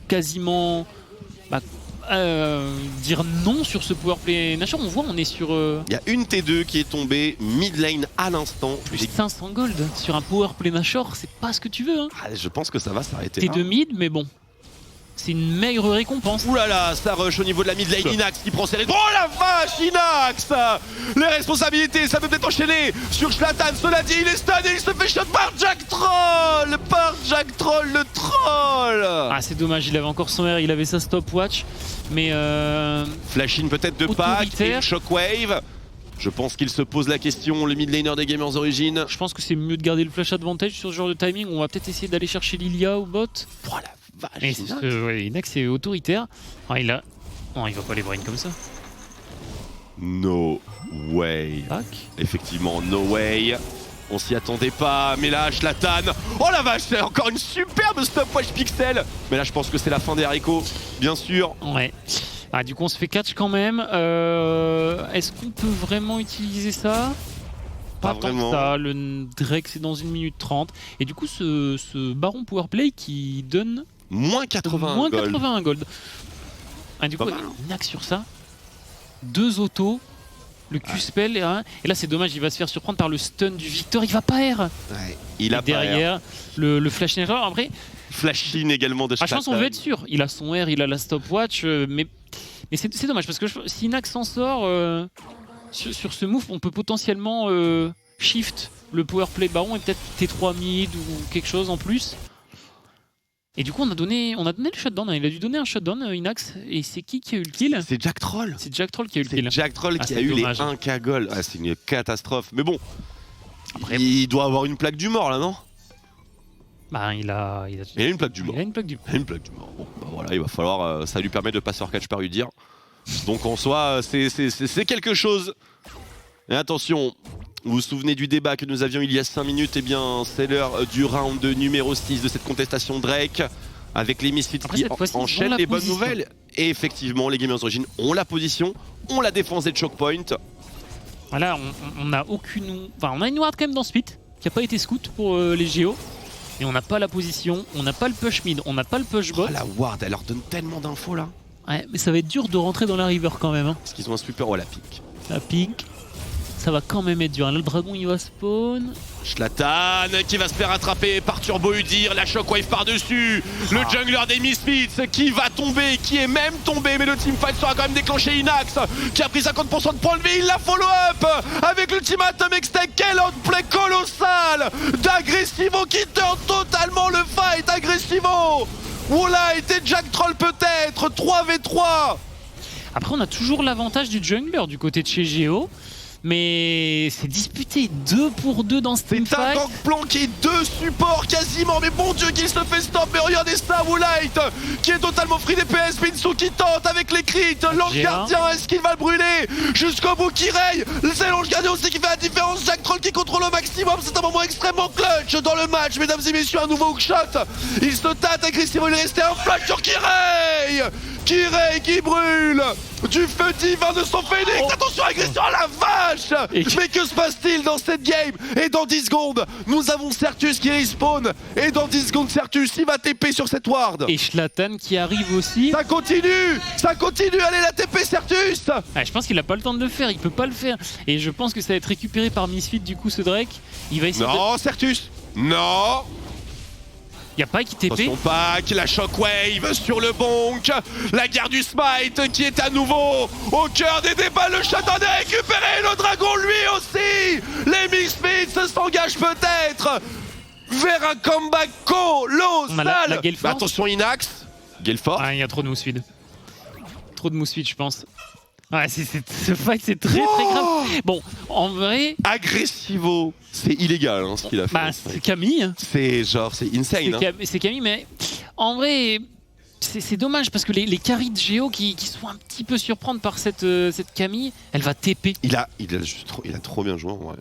quasiment dire non sur ce powerplay Nashor. On voit, on est sur. Il y a une T2 qui est tombée mid lane à l'instant. Plus 500 gold sur un powerplay Nashor, c'est pas ce que tu veux. Hein. Je pense que ça va s'arrêter. T2 mid, mais bon. C'est une maigre récompense. Ouh là là, ça rush au niveau de la mid lane. Inax qui prend ses risques. Oh la vache, Inax! Les responsabilités, ça peut peut-être enchaîner sur Zlatan. Cela dit, il est stun et il se fait shot par Jack Troll! Par Jack Troll, le troll! Ah, c'est dommage, il avait encore son R, il avait sa stopwatch. Mais Flash-in peut-être de Pack et Shockwave. Je pense qu'il se pose la question, le mid laner des Gamers d'origine. Je pense que c'est mieux de garder le flash advantage sur ce genre de timing. On va peut-être essayer d'aller chercher Lilia au bot. Voilà. Inax c'est autoritaire. Non, il va pas les brain comme ça. No way. Effectivement, no way. On s'y attendait pas, mais là, Zlatan. Oh la vache, c'est encore une superbe stopwatch pixel. Mais là, je pense que c'est la fin des haricots, bien sûr. Ouais. Du coup, on se fait catch quand même. Est-ce qu'on peut vraiment utiliser ça? Pas tant que ça. Le Drake, c'est dans 1 minute 30. Et du coup, ce Baron Powerplay qui donne. Moins 81 gold. Du coup, Inax sur ça. 2 autos. Le Q-spell et là c'est dommage, il va se faire surprendre par le stun du Victor, il va pas R. Il a derrière le flash error. Après, flash-in également de Zlatan. Je pense qu'on veut être sûr. Il a son R, il a la stopwatch, mais c'est dommage parce que si Inax s'en sort sur ce move, on peut potentiellement shift le powerplay Baron et peut-être T3 mid ou quelque chose en plus. Et du coup, on a donné le shutdown. Il a dû donner un shutdown, Inax. Et c'est qui a eu le kill? C'est Jack Troll. C'est Jack Troll qui a eu le kill. C'est Jack Troll qui a eu les 1K gold. C'est une catastrophe. Mais bon, après, il doit avoir une plaque du mort là, non? Il a une plaque du mort. Il a une plaque du mort. Bon, voilà, il va falloir. Ça lui permet de pas se faire catch par Udyr. Donc en soi, c'est quelque chose. Et attention. Vous vous souvenez du débat que nous avions il y a 5 minutes? Eh bien, c'est l'heure du round numéro 6 de cette contestation Drake. Avec les Misfits qui enchaînent les bonnes nouvelles. Et effectivement, les Gamers d'origine ont la position, ont la défense des choke points. Voilà, on a aucune. Enfin, on a une ward quand même dans Split, qui n'a pas été scout pour les Géos. Et on n'a pas la position, on n'a pas le push mid, on n'a pas le push bot. Oh, la ward, elle leur donne tellement d'infos là. Ouais, mais ça va être dur de rentrer dans la river quand même. Hein. Parce qu'ils ont un super. Oh, la pique. La pique. Ça va quand même être dur. Là, le dragon il va spawn. Zlatan qui va se faire attraper par Turbo Udyr, la Shockwave par-dessus. Le jungler des Misfits qui va tomber, qui est même tombé, mais le teamfight sera quand même déclenché. Inax qui a pris 50% de points de vie, il la follow-up avec l'ultimatum extend. Quel outplay colossal d'Agressivo qui turn totalement le fight. Agressivo, Woolite et Jack Troll peut-être 3v3. Après on a toujours l'avantage du jungler du côté de chez Géo. mais c'est disputé 2 pour 2 dans ce teamfight. C'est un Gangplank et 2 supports quasiment, mais bon Dieu qu'il se fait stop, mais regardez ça, Woolite qui est totalement free DPS, Pinso qui tente avec les crits, l'ange gardien, est-ce qu'il va le brûler jusqu'au bout? Kirei, c'est l'ange gardien aussi qui fait la différence, Jack Troll qui contrôle au maximum, c'est un moment extrêmement clutch dans le match, mesdames et messieurs, un nouveau hookshot, il se tâte agressivement, il est resté un flash sur Kirei, Kirei qui brûle du feu divin de son phénix. Attention, agression à la vache. Mais que se passe-t-il dans cette game? Et dans 10 secondes, nous avons Certus qui respawn. Et dans 10 secondes, Certus, il va TP sur cette ward. Et Schlatan qui arrive aussi. Ça continue. Allez, la TP Certus. Je pense qu'il a pas le temps de le faire, il peut pas le faire. Et je pense que ça va être récupéré par Misfit du coup ce Drake. Il va essayer Certus. Non. Y'a pas qui TP. Attention pack, la shockwave sur le bonk, la guerre du smite qui est à nouveau au cœur des débats, le château est récupéré, le dragon lui aussi. Les Misfits s'engagent peut-être vers un comeback colossal. Bah, attention Inax, Galeforce. Il y a trop de mousefeed. Trop de mousefeed je pense. Ouais, ce fight c'est très grave. Bon, en vrai... Agressivo, c'est illégal ce qu'il a fait. Bah, c'est Camille. C'est insane. C'est Camille, mais en vrai, c'est dommage parce que les carries de Géo qui sont un petit peu surprendre par cette Camille, elle va TP. Il a trop bien joué en vrai.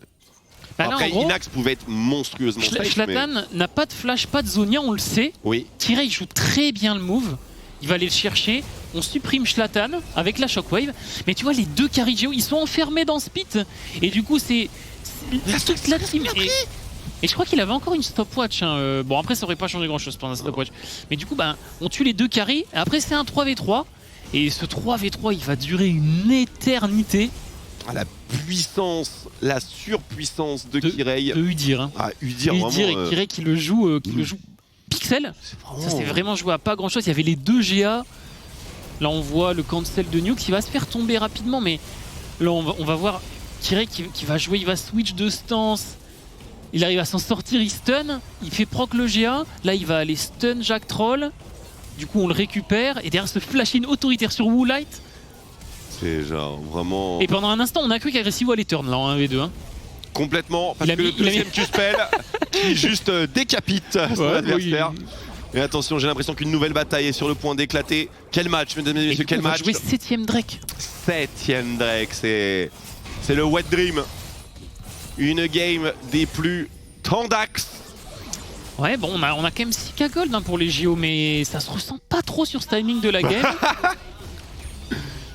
Bah après, gros, Inax pouvait être monstrueusement safe. Schlatan n'a pas de flash, pas de Zonia, on le sait. Oui. Kirei il joue très bien le move. Il va aller le chercher. On supprime Schlatan avec la shockwave. Mais tu vois, les deux carries Géo, ils sont enfermés dans ce pit. Et du coup, c'est toute la team. Et je crois qu'il avait encore une stopwatch. Hein. Bon, après, ça aurait pas changé grand chose pendant la stopwatch. Mais du coup, on tue les deux carries. Après, c'est un 3v3. Et ce 3v3, il va durer une éternité. La puissance, la surpuissance de Kirei. De Udyr. Hein. Udyr vraiment. Udyr et Kirei qui le joue pixel. Ça s'est vraiment joué à pas grand chose. Il y avait les deux GA. Là on voit le cancel de Nuke qui va se faire tomber rapidement. Mais là on va voir Kirei qui va jouer. Il va switch de stance. Il arrive à s'en sortir. Il stun. Il fait proc le GA. Là il va aller stun Jack Troll. Du coup on le récupère. Et derrière ce flash-in autoritaire sur Woolite. C'est genre vraiment... Et pendant un instant on a cru qu'Agressivo allait turn là en 1v2. Hein. Complètement, parce que le deuxième Q-spell qui juste décapite son adversaire. Et attention, j'ai l'impression qu'une nouvelle bataille est sur le point d'éclater. Quel match, mesdames et messieurs, quel match. On va jouer 7ème Drake. 7ème Drake, c'est le wet dream. Une game des plus tendax. Ouais, bon, on a quand même 6K gold hein, pour les JO, mais ça se ressent pas trop sur ce timing de la game.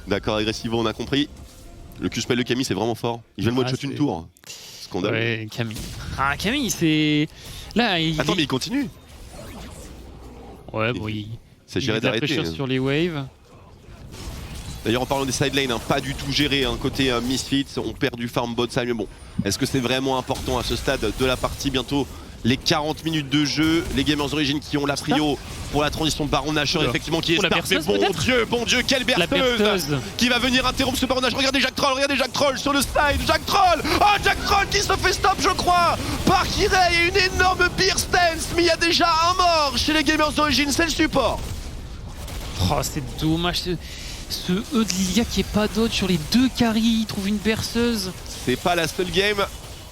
D'accord, Agressivo, on a compris. Le Q-spell de Camille, c'est vraiment fort. Il vient de one-shot une tour. Scandale. Ouais, Camille. Ah, Camille, c'est... Là, Attends, mais il continue. Ouais, bon, il s'agirait d'arrêter. Sur les waves. D'ailleurs, en parlant des side lanes, pas du tout géré. Côté Misfits, on perd du farm bot side. Mais bon, est-ce que c'est vraiment important à ce stade de la partie? Bientôt les 40 minutes de jeu. Les gamers origines qui ont la prio pour la transition de Baron Nashor, effectivement, qui est start. Mais bon Dieu, quelle berceuse qui va venir interrompre ce Baron Nashor. Regardez Jack Troll sur le side. Jack Troll qui se fait stop, je crois, par Kirei et une énorme beer stance. Mais il y a déjà un mort chez les gamers origines, c'est le support. Oh, c'est dommage. Ce E de Lilia qui est pas d'autre sur les deux carries, il trouve une berceuse. C'est pas la seule game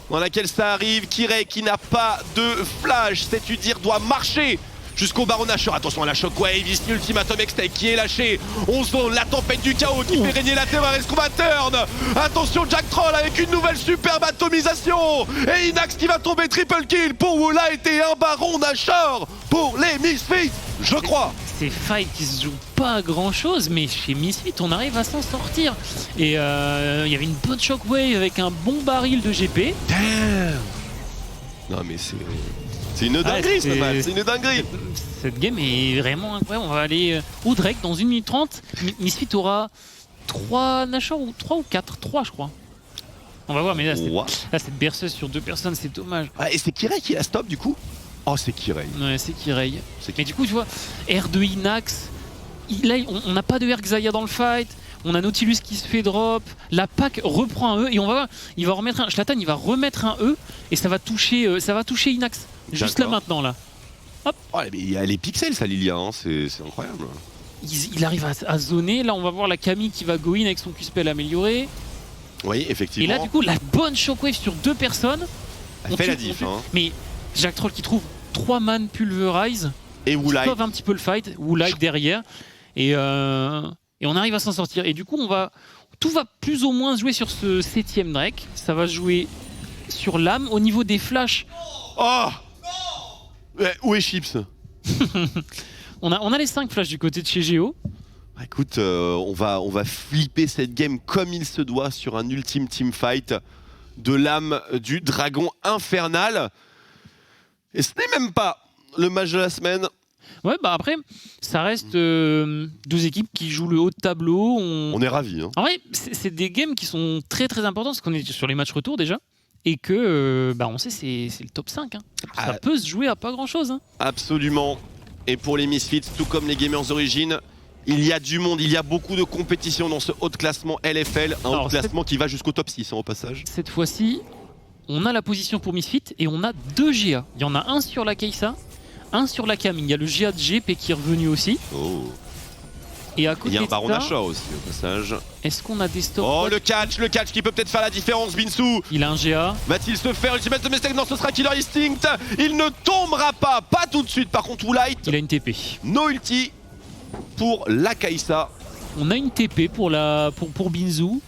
dans laquelle ça arrive. Kirei qui n'a pas de flash, cet Udyr doit marcher jusqu'au Baron Nashor. Attention à la shockwave, ici l'ultimatum extake qui est lâché. On zone la tempête du chaos qui fait régner la terreur. Est-ce qu'on va turn? Attention Jack Troll avec une nouvelle superbe atomisation. Et Inax qui va tomber triple kill pour Woolite et un Baron Nashor pour les Misfits, je crois. Ces fights qui se jouent pas à grand chose, mais chez Misfits on arrive à s'en sortir. Et il y avait une bonne shockwave avec un bon baril de GP. Damn. Non mais c'est une dinguerie ce match, c'est une dinguerie. Cette game est vraiment incroyable. On va aller au Drake dans 1 minute 30. Misfits aura 3 Nashor ou 3 ou 4, 3 je crois. On va voir, mais là cette berceuse sur 2 personnes, c'est dommage. Et c'est Kirei qui la stop du coup. Oh, c'est Kirei. Ouais, c'est Kirei. Mais du coup, tu vois, R de Inax, là, on n'a pas de Xayah dans le fight, on a Nautilus qui se fait drop, la PAC reprend un E, et on va voir, il va remettre un... Schlatan, il va remettre un E, et ça va toucher Inax. Juste là, maintenant, là. Hop. Oh, mais il y a les pixels, ça, Lilia, hein. C'est incroyable. Il arrive à zoner, là, on va voir la Camille qui va go in avec son Q-spell amélioré. Oui, effectivement. Et là, du coup, la bonne shockwave sur 2 personnes. Elle fait la diff. Hein. Mais Jack Troll qui trouve 3 man pulverize. Et Woolite. Sauve un petit peu le fight. Woolite derrière. Et on arrive à s'en sortir. Et du coup, tout va plus ou moins jouer sur ce 7ème Drake. Ça va jouer sur l'âme. Au niveau des flashs. Oh où est Chips? on a les 5 flashs du côté de chez Géo. Écoute, on va flipper cette game comme il se doit sur un ultime teamfight de l'âme du dragon infernal. Et ce n'est même pas le match de la semaine. Ouais, bah après, ça reste 2 équipes qui jouent le haut de tableau. On est ravis. Hein. En vrai, c'est des games qui sont très très importants parce qu'on est sur les matchs retour déjà. Et que, on sait, c'est le top 5. Hein. Ça peut se jouer à pas grand chose. Hein. Absolument. Et pour les Misfits, tout comme les Gamers Origin, il y a du monde, il y a beaucoup de compétition dans ce haut de classement LFL. Un haut de classement qui va jusqu'au top 6 hein, au passage. Cette fois-ci, on a la position pour Misfit et on a 2 GA. Il y en a un sur la Kai'Sa, un sur la Cam. Il y a le GA de GP qui est revenu aussi. Oh. Et à côté il y a un Baron de ça, Nashor aussi au passage. Est-ce qu'on a des stocks? Oh le catch qui peut peut-être faire la différence, Binsou. Il a un GA. Va-t-il se faire Ultimate Domestic? Non, ce sera Killer Instinct. Il ne tombera pas tout de suite. Par contre, Woolite. Il a une TP. No ulti pour la Kai'Sa. On a une TP pour Binzou.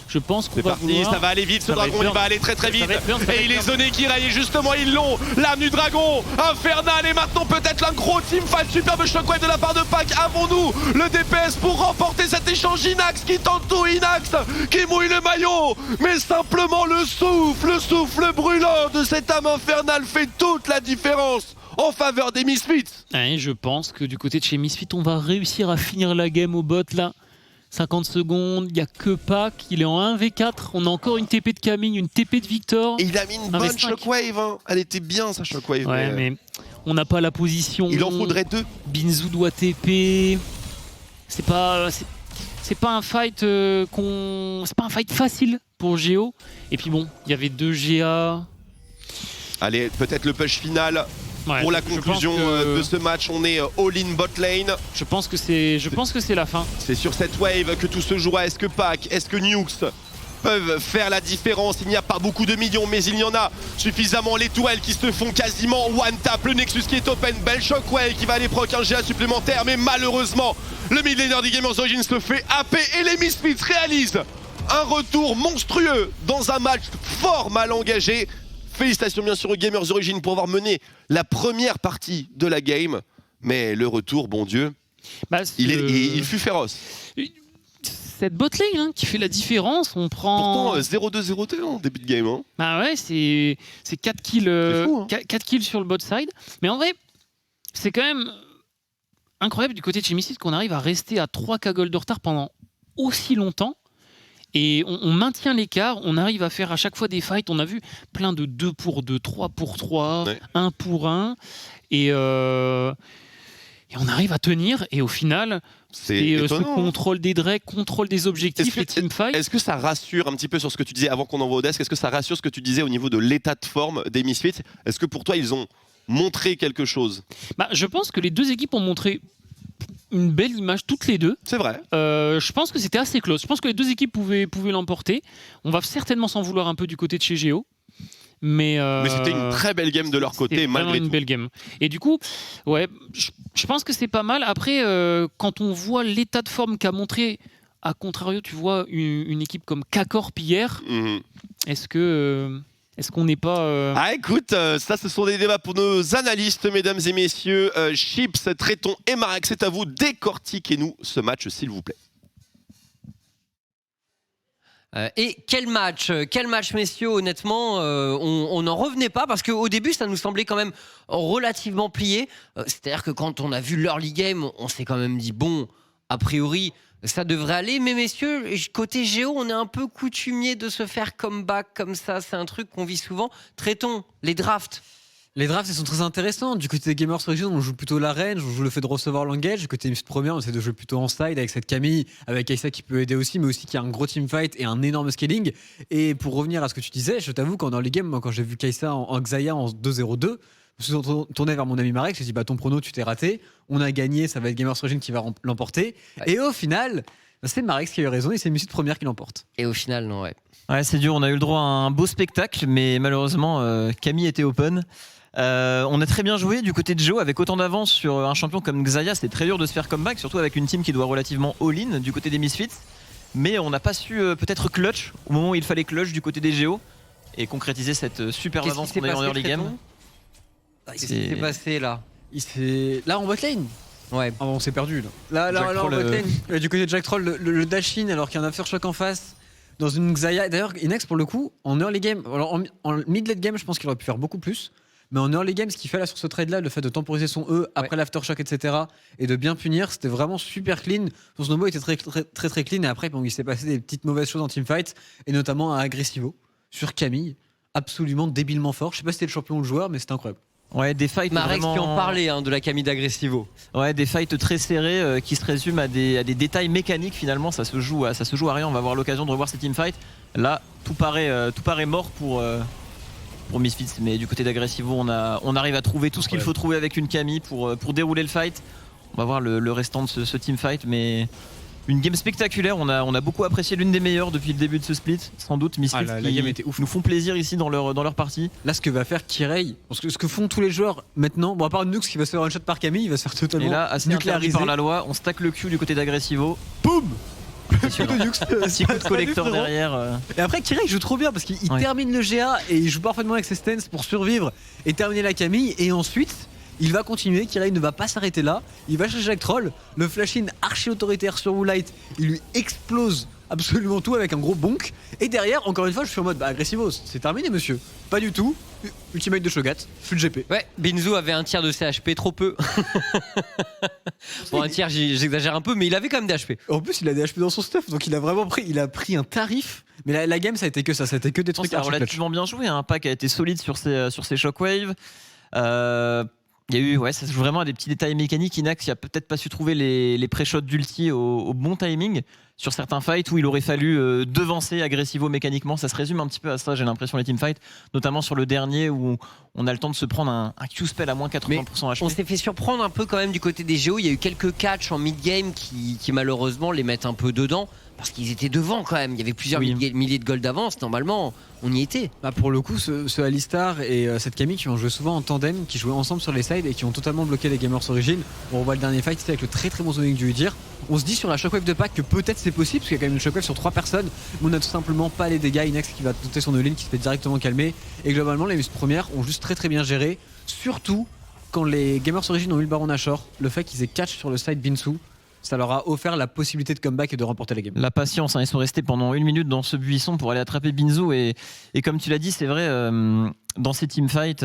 Je pense qu'on va parti, ça va aller vite, ce dragon il va aller très très vite. Et il est zoné Kiraï et justement ils l'ont. L'âme du dragon infernal et maintenant peut-être un gros teamfight. Superbe shockwave de la part de Pac. Avons-nous le DPS pour remporter cet échange? Inax qui tente tout, Inax qui mouille le maillot. Mais simplement le souffle brûlant de cette âme infernale fait toute la différence en faveur des Misfits. Et je pense que du côté de chez Misfits, on va réussir à finir la game au bot là. 50 secondes, il n'y a que Pac, il est en 1v4, on a encore une TP de Camille, une TP de Victor. Et il a mis une bonne shockwave, hein. Elle était bien sa shockwave. Ouais, mais on n'a pas la position. Il en faudrait 2. Binzou doit TP. C'est pas un fight c'est pas un fight facile pour Géo. Et puis bon, il y avait 2 GA. Allez, peut-être le push final. Ouais, pour la conclusion de ce match, on est all-in bot lane. Je pense que c'est la fin. C'est sur cette wave que tout se jouera. Est-ce que Pac, est-ce que Nukes peuvent faire la différence? Il n'y a pas beaucoup de millions, mais il y en a suffisamment. Les tourelles qui se font quasiment one tap. Le Nexus qui est open. Belle shockwave qui va aller proc un GA supplémentaire. Mais malheureusement, le mid laner des Gamers Origin se fait happer et les Misfits réalisent un retour monstrueux dans un match fort mal engagé. Félicitations bien sûr aux Gamers Origin pour avoir mené la première partie de la game. Mais le retour, bon Dieu, il fut féroce. Cette botlane hein, qui fait la différence, on prend... Pourtant 0-2-0-2 en début de game. Hein. Bah ouais, c'est 4 kills, fou, hein. 4 kills sur le bot side. Mais en vrai, c'est quand même incroyable du côté de chez Misfits qu'on arrive à rester à 3 K-Gold de retard pendant aussi longtemps. Et on maintient l'écart, on arrive à faire à chaque fois des fights. On a vu plein de 2 pour 2, 3 pour 3, ouais. 1 pour 1. Et on arrive à tenir. Et au final, c'est ce contrôle des drakes, contrôle des objectifs, les teamfights. Est-ce que ça rassure un petit peu sur ce que tu disais avant qu'on envoie au desk? Est-ce que ça rassure ce que tu disais au niveau de l'état de forme des Misfits? Est-ce que pour toi, ils ont montré quelque chose? Je pense que les 2 équipes ont montré une belle image toutes les 2. C'est vrai. Je pense que c'était assez close. Je pense que les 2 équipes pouvaient l'emporter. On va certainement s'en vouloir un peu du côté de chez Géo. Mais c'était une très belle game de leur côté malgré tout. Une belle game. Et du coup, ouais, je pense que c'est pas mal. Après, quand on voit l'état de forme qu'a montré, à contrario, tu vois une équipe comme K-Corp hier, est-ce qu'on n'est pas... Ah écoute, ça ce sont des débats pour nos analystes, mesdames et messieurs. Chips, Tréton et Marek, c'est à vous. Décortiquez-nous ce match, s'il vous plaît. Et quel match, messieurs, honnêtement, on n'en revenait pas parce qu'au début, ça nous semblait quand même relativement plié. C'est-à-dire que quand on a vu l'early game, on s'est quand même dit, bon, a priori... ça devrait aller, mais messieurs, côté Géo, on est un peu coutumier de se faire comeback comme ça. C'est un truc qu'on vit souvent. Traitons les drafts. Les drafts, ils sont très intéressants. Du côté des Gamers Origin, on joue plutôt la range, on joue le fait de recevoir l'engage. Du côté Misfits première, on essaie de jouer plutôt en side avec cette Camille, avec Kai'Sa qui peut aider aussi, mais aussi qui a un gros teamfight et un énorme scaling. Et pour revenir à ce que tu disais, je t'avoue, quand dans les games, moi, quand j'ai vu Kai'Sa en Xayah en 2-0-2, je me suis tourné vers mon ami Marek, je lui ai dit ton prono, tu t'es raté. On a gagné, ça va être Gamers Origin qui va l'emporter. Ouais. Et au final, C'est Marex qui a eu raison et c'est Misfits première qui l'emporte. Et au final, non, Ouais, c'est dur. On a eu le droit à un beau spectacle, mais malheureusement, Camille était open. On a très bien joué du côté de Geo avec autant d'avance sur un champion comme Xayah. C'était très dur de se faire comeback, surtout avec une team qui doit relativement all-in du côté des Misfits. Mais on n'a pas su peut-être clutch au moment où il fallait clutch du côté des Geo et concrétiser cette super avance qu'on a eu en early game. Qu'est-ce qui s'est passé là? Là en botlane. Ouais. Ah, on s'est perdu là. Là en botlane. Du côté de Jack Troll, le dash-in alors qu'il y a un aftershock en face. Dans une Xayah. D'ailleurs, Inax pour le coup, en early game, alors en mid-late game, je pense qu'il aurait pu faire beaucoup plus. Mais en early game, ce qu'il fait là sur ce trade là, le fait de temporiser son E après l'aftershock, etc., et de bien punir, c'était vraiment super clean. Son snowball était très clean. Et après, bon, il s'est passé des petites mauvaises choses en teamfight, et notamment un Aggressivo sur Camille, absolument débilement fort. Je sais pas si c'était le champion ou le joueur, mais c'était incroyable. Ouais, des fights Marex vraiment... qui en parlait de la Camille d'Aggressivo. Ouais, des fights très serrés qui se résument à des détails mécaniques finalement. Ça se joue à rien. On va avoir l'occasion de revoir ces teamfights. Là, tout paraît mort pour Misfits. Mais du côté d'Aggressivo, on arrive à trouver tout ce qu'il faut trouver avec une Camille pour dérouler le fight. On va voir le restant de ce teamfight, mais une game spectaculaire. On a beaucoup apprécié, l'une des meilleures depuis le début de ce split, sans doute. Misfits la game était ouf. Nous font plaisir ici dans leur partie. Là, ce que va faire Kirei, parce que ce que font tous les joueurs maintenant, bon, à part Nux qui va se faire un shot par Camille, il va se faire totalement Et là, assez interdit par la loi, on stack le Q du côté d'Aggressivo. Boum. Petit coup de collector derrière. Et après, Kirei joue trop bien parce qu'il termine le GA et il joue parfaitement avec ses stances pour survivre et terminer la Camille. Et ensuite, il va continuer. Kirei ne va pas s'arrêter là. Il va chercher Jack Troll. Le flash-in archi autoritaire sur Woolite, il lui explose absolument tout avec un gros bonk. Et derrière, encore une fois, je suis en mode Aggressivo, c'est terminé, monsieur. Pas du tout. Ultimate de Shogat, full GP. Ouais, Binzu avait un tiers de CHP, trop peu. Bon, un tiers, j'exagère un peu, mais il avait quand même des HP. En plus, il a des HP dans son stuff, donc il a pris un tarif. Mais la game, ça a été que ça, ça a été que des trucs archi relativement bien joué. Un pack a été solide sur ses shockwaves. Il y a eu, ça se joue vraiment à des petits détails mécaniques. Inax, il a peut-être pas su trouver les pré-shots d'ulti au bon timing sur certains fights où il aurait fallu devancer Aggressivo mécaniquement. Ça se résume un petit peu à ça, j'ai l'impression, les teamfights, notamment sur le dernier où on a le temps de se prendre un Q-spell à moins 80% HP. On s'est fait surprendre un peu quand même du côté des Géos. Il y a eu quelques catchs en mid-game qui malheureusement les mettent un peu dedans. Parce qu'ils étaient devant quand même, il y avait plusieurs milliers de gold d'avance, normalement on y était. Pour le coup, ce Alistar et cette Camille qui ont joué souvent en tandem, qui jouaient ensemble sur les sides et qui ont totalement bloqué les Gamers Origin. On revoit le dernier fight, c'était avec le très bon zoning du Udyr. On se dit sur la shockwave de pack que peut-être c'est possible, parce qu'il y a quand même une shockwave sur 3 personnes, mais on a tout simplement pas les dégâts. Inax qui va doter son all-in, qui se fait directement calmer. Et globalement, les Miss premières ont juste très bien géré, surtout quand les Gamers Origin ont eu le Baron Nashor, le fait qu'ils aient catch sur le side Binsu. Ça leur a offert la possibilité de comeback et de remporter la game. La patience, ils sont restés pendant 1 minute dans ce buisson pour aller attraper Binzu. Et comme tu l'as dit, c'est vrai, dans ces teamfights,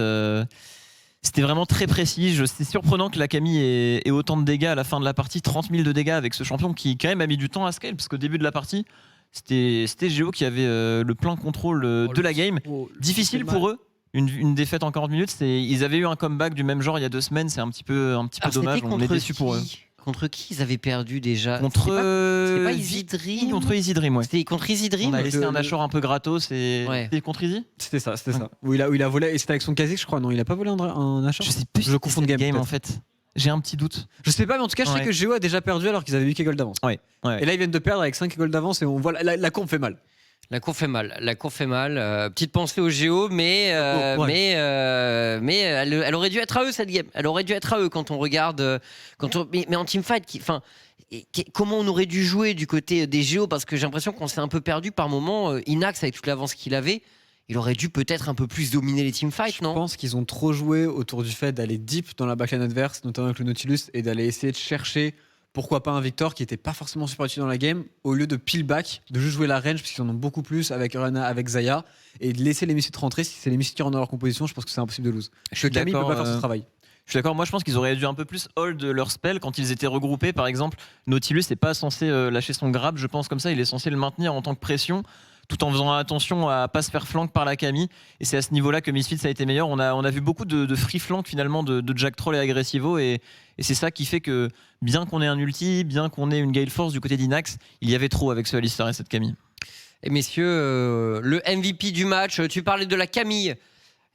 c'était vraiment très précis. C'est surprenant que la Camille ait autant de dégâts à la fin de la partie. 30 000 de dégâts avec ce champion qui quand même a mis du temps à scale. Parce qu'au début de la partie, c'était Geo qui avait le plein contrôle de la game. Difficile pour eux. Une défaite en 40 minutes. Ils avaient eu un comeback du même genre il y a 2 semaines. C'est un petit peu dommage. On est déçus pour eux. Contre qui ils avaient perdu déjà? Contre c'était pas Easy Dream. Contre Easy Dream, ouais. C'était contre Easy Dream. On a laissé un Nashor un peu gratos et c'était contre Easy. C'était ça. Où il a volé et c'était avec son casier, je crois. Non, il a pas volé un Nashor. Je sais plus. Je confonds de game en fait. J'ai un petit doute. Je sais pas, mais en tout cas, je sais que Geo a déjà perdu alors qu'ils avaient 8 gold d'avance. Ouais. Et là, ils viennent de perdre avec 5 gold d'avance et on voit la courbe fait mal. La cour fait mal. Petite pensée au Géo, mais elle aurait dû être à eux cette game. Elle aurait dû être à eux quand on regarde, mais en teamfight, comment on aurait dû jouer du côté des Géos, parce que j'ai l'impression qu'on s'est un peu perdu par moment. Inax avec toute l'avance qu'il avait, il aurait dû peut-être un peu plus dominer les teamfights, non? Je pense qu'ils ont trop joué autour du fait d'aller deep dans la backline adverse, notamment avec le Nautilus, et d'aller essayer de chercher. Pourquoi pas un Victor qui était pas forcément super utile dans la game, au lieu de peel back, de juste jouer la range, parce qu'ils en ont beaucoup plus avec Urana, avec Xayah, et de laisser les Misfits rentrer. Si c'est les Misfits qui rentrent dans leur composition, je pense que c'est impossible de lose. Camille peut pas faire ce travail. Je suis d'accord, moi je pense qu'ils auraient dû un peu plus hold leur spell quand ils étaient regroupés. Par exemple, Nautilus n'est pas censé lâcher son grab, je pense, comme ça, il est censé le maintenir en tant que pression, tout en faisant attention à pas se faire flank par la Camille. Et c'est à ce niveau-là que Misfits a été meilleur. On a vu beaucoup de free flank finalement de Jack Troll et Aggressivo, et c'est ça qui fait que bien qu'on ait un ulti, bien qu'on ait une Gale Force du côté d'Inax, il y avait trop avec ce Alistar et cette Camille. Et messieurs, le MVP du match, tu parlais de la Camille.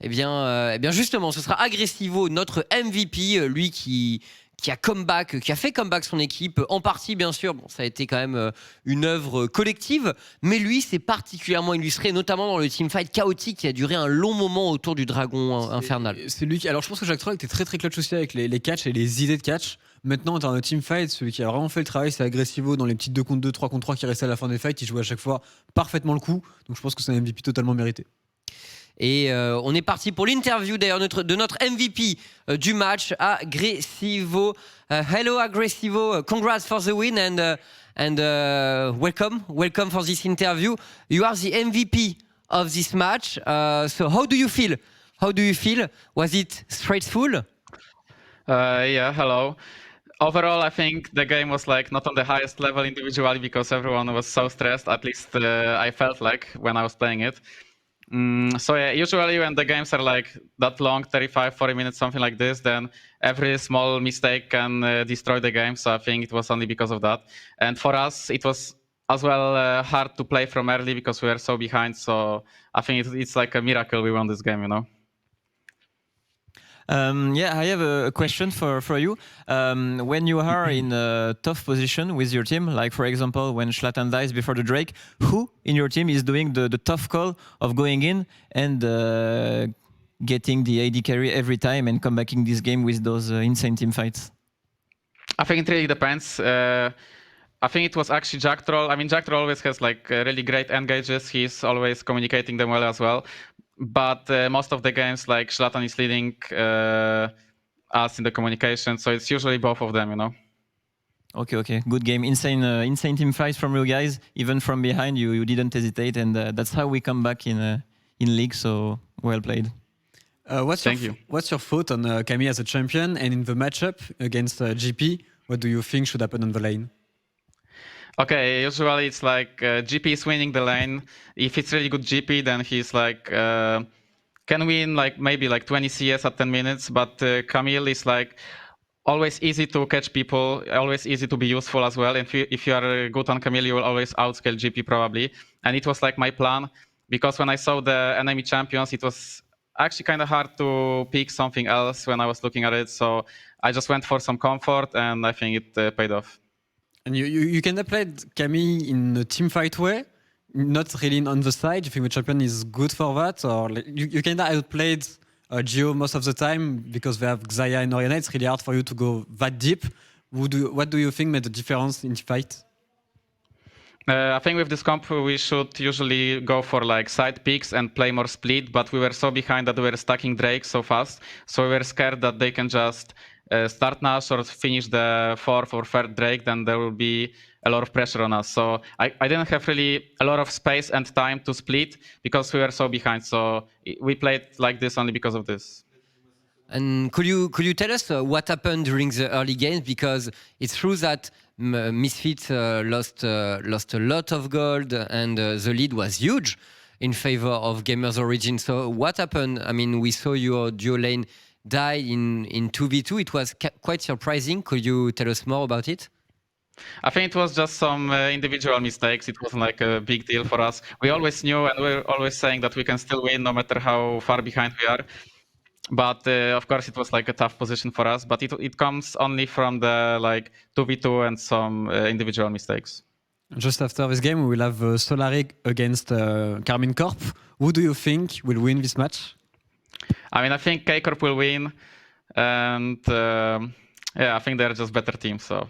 Eh bien justement, ce sera Aggressivo, notre MVP, lui qui qui a fait comeback son équipe, en partie bien sûr, bon, ça a été quand même une œuvre collective, mais lui c'est particulièrement illustré, notamment dans le teamfight chaotique qui a duré un long moment autour du dragon infernal. C'est lui qui... Alors je pense que Jack Troll était très très clutch aussi avec les catchs et les idées de catch. Maintenant en termes de teamfight, celui qui a vraiment fait le travail c'est Aggressivo dans les petites 2 contre 2, 3 contre 3 qui restaient à la fin des fights, il jouait à chaque fois parfaitement le coup, donc je pense que c'est un MVP totalement mérité. Et on est parti pour l'interview d'ailleurs de notre MVP du match, Aggressivo. Hello Aggressivo, congrats for the win and welcome for this interview. You are the MVP of this match. So how do you feel? Was it stressful? Yeah, hello. Overall, I think the game was like not on the highest level individually because everyone was so stressed. At least I felt like when I was playing it. So yeah, usually when the games are like that long, 35-40 minutes, something like this, then every small mistake can destroy the game. So I think it was only because of that. And for us, it was as well hard to play from early because we were so behind. So I think it's like a miracle we won this game, you know. Yeah, I have a question for you. When you are in a tough position with your team, like for example when Zlatan dies before the Drake, who in your team is doing the tough call of going in and getting the AD carry every time and comebacking this game with those insane team fights? I think it really depends. I think it was actually Jack Troll. I mean, Jack Troll always has like really great engages. He's always communicating them well as well. But most of the games, like Zlatan is leading us in the communication, so it's usually both of them, you know. Okay, good game. Insane team fights from you guys. Even from behind, you didn't hesitate, and that's how we come back in league. So well played. Thank you. What's your thought on Camille as a champion and in the matchup against GP? What do you think should happen on the lane? Okay, usually it's like GP is winning the lane. If it's really good GP, then he's like can win like maybe like 20 CS at 10 minutes. But Camille is like always easy to catch people, always easy to be useful as well. If you are good on Camille, you will always outscale GP probably. And it was like my plan because when I saw the enemy champions, it was actually kind of hard to pick something else when I was looking at it. So I just went for some comfort, and I think it paid off. And you can play Camille in a team fight way, not really on the side. You think the champion is good for that, or you kind of outplayed Gio most of the time because they have Xayah and Orianna. It's really hard for you to go that deep. What do you think made the difference in the fight? I think with this comp we should usually go for like side picks and play more split, but we were so behind that we were stacking Drake so fast, so we were scared that they can just start Nash or finish the 4th or 3rd Drake, then there will be a lot of pressure on us. So I didn't have really a lot of space and time to split because we were so behind. So we played like this only because of this. And could you tell us what happened during the early games? Because it's true that Misfits lost a lot of gold and the lead was huge in favor of Gamers Origin. So what happened? I mean, we saw your duo lane die in 2v2. It was quite surprising. Could you tell us more about it? I think it was just some individual mistakes. It wasn't like a big deal for us. We always knew and we were always saying that we can still win no matter how far behind we are. But of course it was like a tough position for us. But it comes only from the like 2v2 and some individual mistakes. Just after this game, we will have Solari against Karmine Corp. Who do you think will win this match? I mean, I think K-Corp will win, and yeah, I think they're just better team. So,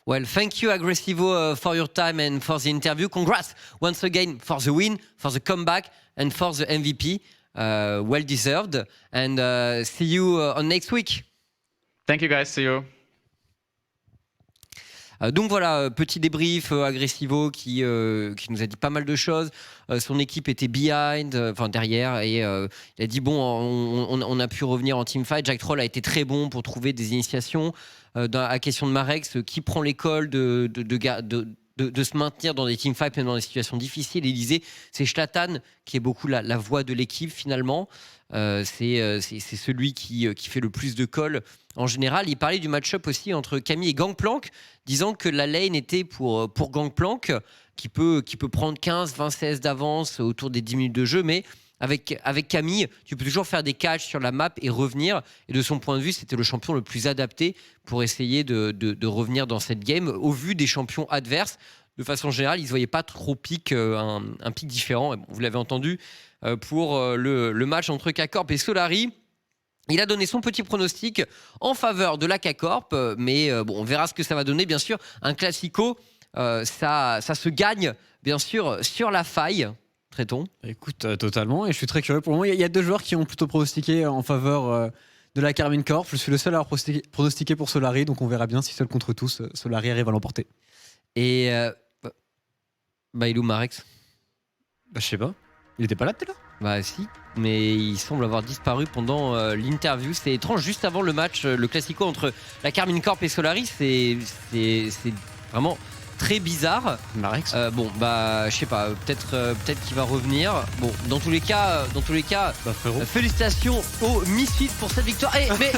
well, thank you, Aggressivo, for your time and for the interview. Congrats once again for the win, for the comeback, and for the MVP. Well deserved. And see you on next week. Thank you, guys. See you. Donc voilà, petit débrief Aggressivo qui nous a dit pas mal de choses. Son équipe était behind, enfin derrière, et il a dit bon, on a pu revenir en teamfight. Jack Troll a été très bon pour trouver des initiations. À question de Marex, qui prend l'école de se maintenir dans des teamfights, même dans des situations difficiles. Il disait, c'est Zlatan qui est beaucoup la voix de l'équipe finalement. C'est celui qui fait le plus de calls en général. Il parlait du match-up aussi entre Camille et Gangplank, disant que la lane était pour Gangplank, qui peut prendre 15, 20 CS d'avance autour des 10 minutes de jeu, mais avec Camille, tu peux toujours faire des catchs sur la map et revenir. Et de son point de vue, c'était le champion le plus adapté pour essayer de revenir dans cette game. Au vu des champions adverses, de façon générale, ils ne se voyaient pas trop un pic différent. Et bon, vous l'avez entendu pour le match entre K-Corp et Solari. Il a donné son petit pronostic en faveur de la K-Corp, mais bon, on verra ce que ça va donner. Bien sûr, un classico, ça se gagne, bien sûr, sur la faille. Traitons. Écoute, totalement. Et je suis très curieux. Pour le moment, il y a 2 joueurs qui ont plutôt pronostiqué en faveur de la Karmine Corp. Je suis le seul à avoir pronostiqué pour Solari, donc on verra bien si seul contre tous, Solari arrive à l'emporter. Et Bailou Marex. Je sais pas. Il était pas là tout à l'heure ? Bah si, mais il semble avoir disparu pendant l'interview. C'est étrange, juste avant le match, le classico entre la Karmine Corp et Solari, c'est vraiment très bizarre. Marex. Bon, bah je sais pas, peut-être qu'il va revenir. Bon, dans tous les cas, Bah, frérot. félicitations aux Misfits pour cette victoire. Mais